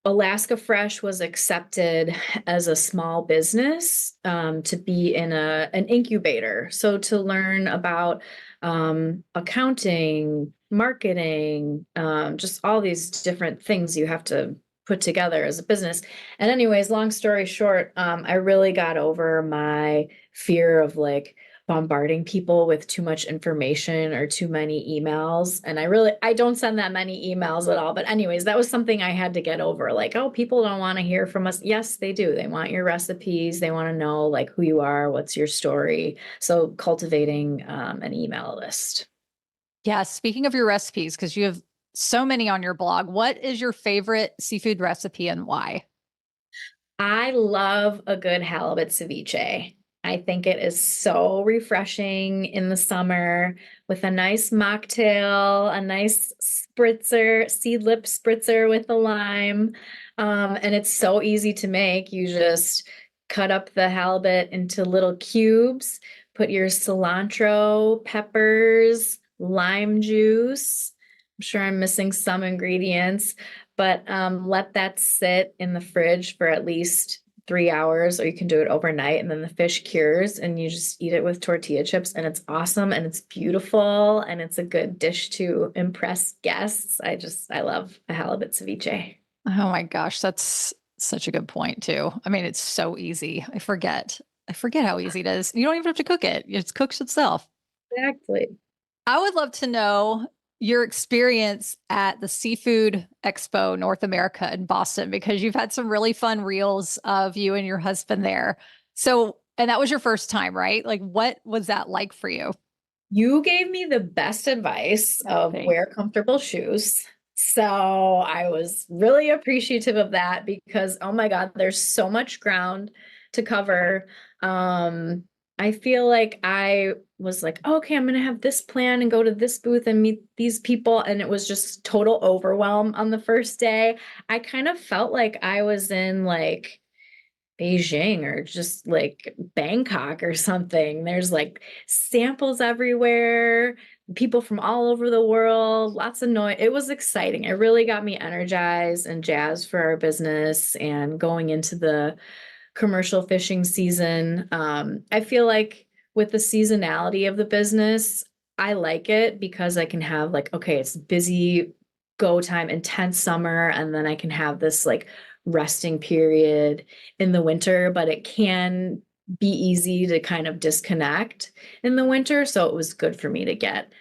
Speaker 2: Alaska Fresh was accepted as a small business to be in an incubator. So to learn about accounting, marketing, just all these different things you have to put together as a business. And anyways, long story short, I really got over my fear of like bombarding people with too much information or too many emails. And I don't send that many emails at all. But anyways, that was something I had to get over. Like, oh, people don't want to hear from us. Yes, they do. They want your recipes. They want to know like who you are, what's your story. So cultivating an email list.
Speaker 1: Yeah. Speaking of your recipes, because you have so many on your blog, what is your favorite seafood recipe and why?
Speaker 2: I love a good halibut ceviche. I think it is so refreshing in the summer with a nice mocktail, a nice spritzer, seed lip spritzer with a lime. And it's so easy to make. You just cut up the halibut into little cubes, put your cilantro, peppers, lime juice. I'm sure I'm missing some ingredients, but let that sit in the fridge for at least 3 hours, or you can do it overnight, and then the fish cures and you just eat it with tortilla chips, and it's awesome and it's beautiful and it's a good dish to impress guests. I love a halibut ceviche.
Speaker 1: Oh my gosh, that's such a good point too. I mean, it's so easy. I forget how easy it is. You don't even have to cook it. It cooks itself.
Speaker 2: Exactly.
Speaker 1: I would love to know your experience at the Seafood Expo North America in Boston, because you've had some really fun reels of you and your husband there. So, and that was your first time, right? Like, what was that like for you?
Speaker 2: You gave me the best advice of
Speaker 1: Thanks.
Speaker 2: wear comfortable shoes. So I was really appreciative of that because, oh my God, there's so much ground to cover. I feel like I was like, oh, okay, I'm going to have this plan and go to this booth and meet these people. And it was just total overwhelm on the first day. I kind of felt like I was in like Beijing or just like Bangkok or something. There's like samples everywhere, people from all over the world, lots of noise. It was exciting. It really got me energized and jazzed for our business and going into the commercial fishing season. I feel like with the seasonality of the business, I like it because I can have like, okay, it's busy go time, intense summer, and then I can have this like resting period in the winter, but it can be easy to kind of disconnect in the winter. So it was good for me to get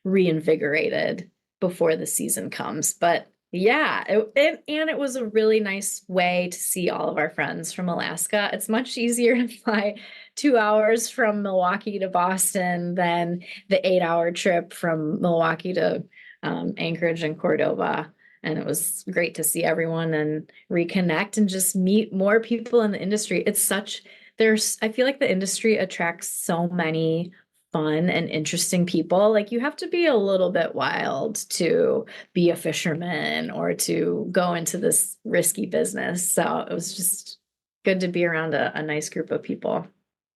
Speaker 2: reinvigorated before the season comes. But yeah, it was a really nice way to see all of our friends from Alaska. It's much easier to fly 2 hours from Milwaukee to Boston than the 8 hour trip from Milwaukee to Anchorage and Cordova. And it was great to see everyone and reconnect and just meet more people in the industry. I feel like the industry attracts so many fun and interesting people. Like you have to be a little bit wild to be a fisherman or to go into this risky business. So it was just good to be around a nice group of people.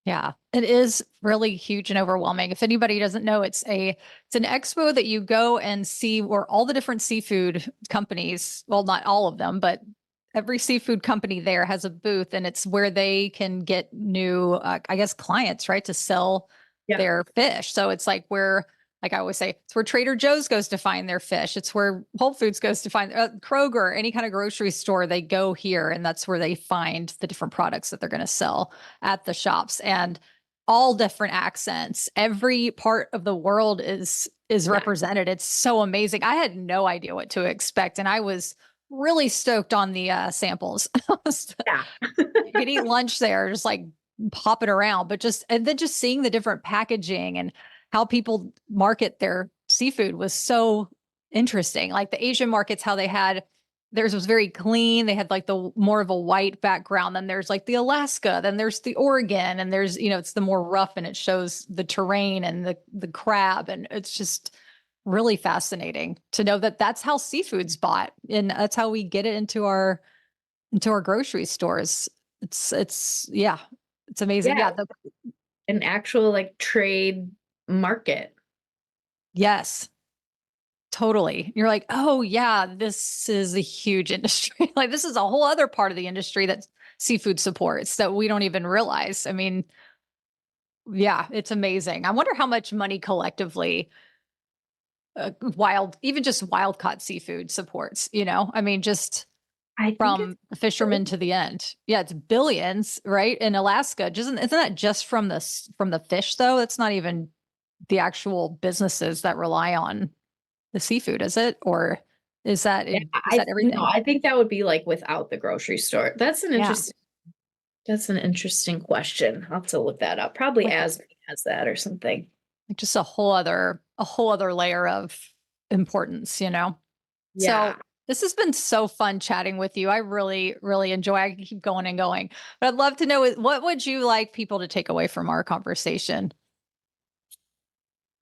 Speaker 1: Yeah, it is really huge and overwhelming. If anybody doesn't know, it's an expo that you go and see where all the different seafood companies, well, not all of them, but every seafood company there has a booth, and it's where they can get new, I guess, clients, right, to sell their fish. So it's like where, like I always say, it's where Trader Joe's goes to find their fish. It's where Whole Foods goes to find Kroger, any kind of grocery store. They go here, and that's where they find the different products that they're going to sell at the shops. And all different accents. Every part of the world is represented. It's so amazing. I had no idea what to expect, and I was really stoked on the samples.
Speaker 2: Yeah.
Speaker 1: You could eat lunch there, just like popping around, but and then just seeing the different packaging and how people market their seafood was so interesting. Like the Asian markets, how they had theirs was very clean. They had like the more of a white background. Then there's like the Alaska, then there's the Oregon, and there's, it's the more rough and it shows the terrain and the crab. And it's just really fascinating to know that that's how seafood's bought. And that's how we get it into our grocery stores. Yeah, it's amazing.
Speaker 2: Yeah.
Speaker 1: Yeah.
Speaker 2: An actual like trade market.
Speaker 1: Yes, totally. You're like, oh yeah, this is a huge industry. Like this is a whole other part of the industry that seafood supports that we don't even realize. I mean, yeah, it's amazing. I wonder how much money collectively even just wild caught seafood supports, I mean, just
Speaker 2: I think
Speaker 1: from the fishermen to the end. Yeah, it's billions, right? In Alaska, isn't that just from the fish though? It's not even the actual businesses that rely on the seafood, is it? Or is that everything?
Speaker 2: No, I think that would be like without the grocery store. That's an
Speaker 1: Yeah.
Speaker 2: interesting question. I'll have to look that up. Probably Aspen has that or something.
Speaker 1: Like just a whole other layer of importance,
Speaker 2: Yeah.
Speaker 1: So this has been so fun chatting with you. I really, really enjoy. I can keep going and going, but I'd love to know, what would you like people to take away from our conversation?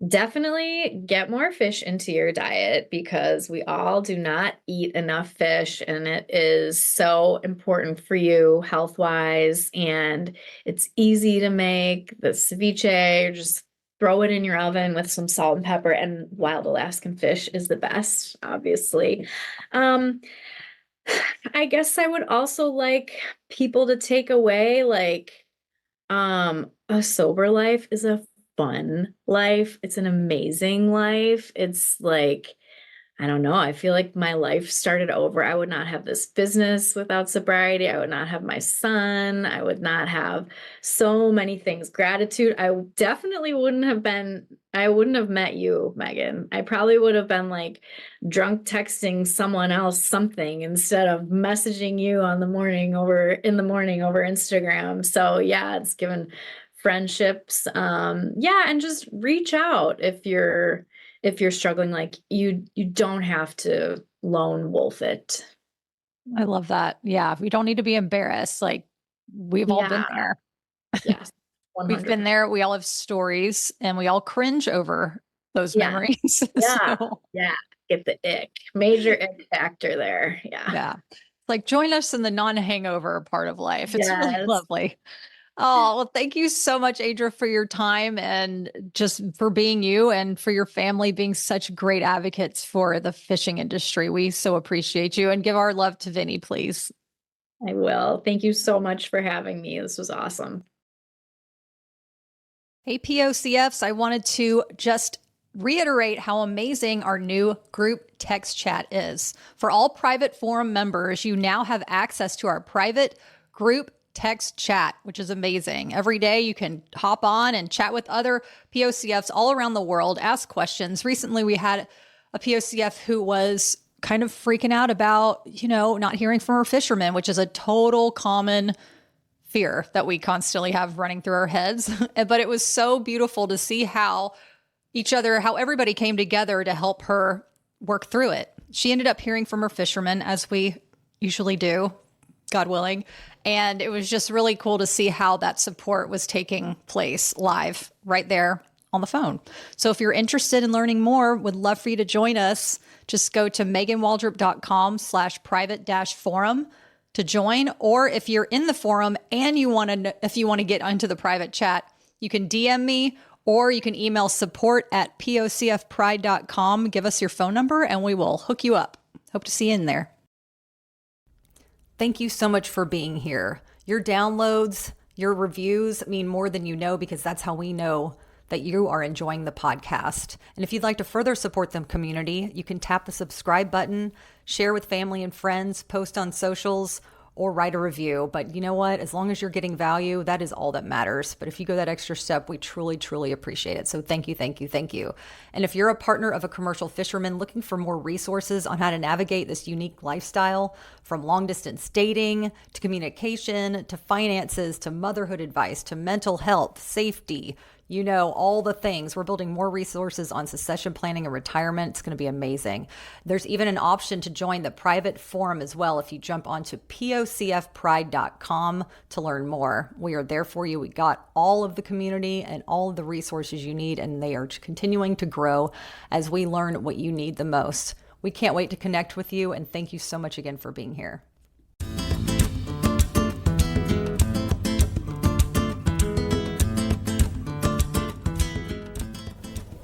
Speaker 2: Definitely get more fish into your diet because we all do not eat enough fish, and it is so important for you health-wise, and it's easy to make. The ceviche, just throw it in your oven with some salt and pepper, and wild Alaskan fish is the best, obviously. I guess I would also like people to take away like a sober life is a fun life. It's an amazing life. It's like, I don't know. I feel like my life started over. I would not have this business without sobriety. I would not have my son. I would not have so many things. Gratitude. I wouldn't have met you, Megan. I probably would have been like drunk texting someone else something instead of messaging you in the morning over Instagram. So yeah, it's given friendships. Yeah, and just reach out if you're struggling. Like you don't have to lone wolf it.
Speaker 1: I love that. Yeah. We don't need to be embarrassed. Like we've all been there.
Speaker 2: Yes.
Speaker 1: We've been there. We all have stories and we all cringe over those memories.
Speaker 2: Yeah. Yeah. Get the ick. Major ick factor there. Yeah.
Speaker 1: Yeah. Like join us in the non-hangover part of life. It's really lovely. Oh, well, thank you so much, Adra, for your time and just for being you and for your family being such great advocates for the fishing industry. We so appreciate you, and give our love to Vinny, please.
Speaker 2: I will. Thank you so much for having me. This was awesome.
Speaker 1: Hey, POCFs, I wanted to just reiterate how amazing our new group text chat is. For all private forum members, you now have access to our private group text chat, which is amazing. Every day you can hop on and chat with other POCFs all around the world, ask questions. Recently, we had a POCF who was kind of freaking out about, not hearing from her fishermen, which is a total common fear that we constantly have running through our heads. But it was so beautiful to see how everybody came together to help her work through it. She ended up hearing from her fishermen, as we usually do, God willing. And it was just really cool to see how that support was taking place live right there on the phone. So if you're interested in learning more, would love for you to join us. Just go to meganwaldrop.com/private-forum to join. Or if you're in the forum and if you want to get into the private chat, you can DM me or you can email support@pocfpride.com. Give us your phone number and we will hook you up. Hope to see you in there. Thank you so much for being here. Your downloads, your reviews mean more than you know, because that's how we know that you are enjoying the podcast. And if you'd like to further support the community, you can tap the subscribe button, share with family and friends, post on socials, or write a review. But you know what? As long as you're getting value, that is all that matters. But if you go that extra step, we truly, truly appreciate it. So thank you, thank you, thank you. And if you're a partner of a commercial fisherman looking for more resources on how to navigate this unique lifestyle, from long distance dating to communication to finances to motherhood advice to mental health, safety, you know, all the things. We're building more resources on succession planning and retirement. It's going to be amazing. There's even an option to join the private forum as well if you jump onto pocfpride.com to learn more. We are there for you. We got all of the community and all of the resources you need, and they are continuing to grow as we learn what you need the most. We can't wait to connect with you, and thank you so much again for being here.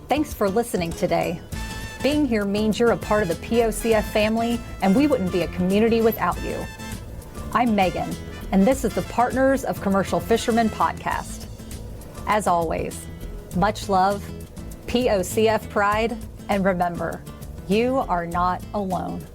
Speaker 1: Thanks for listening today. Being here means you're a part of the POCF family, and we wouldn't be a community without you. I'm Megan, and this is the Partners of Commercial Fishermen podcast. As always, much love, POCF pride, and remember, you are not alone.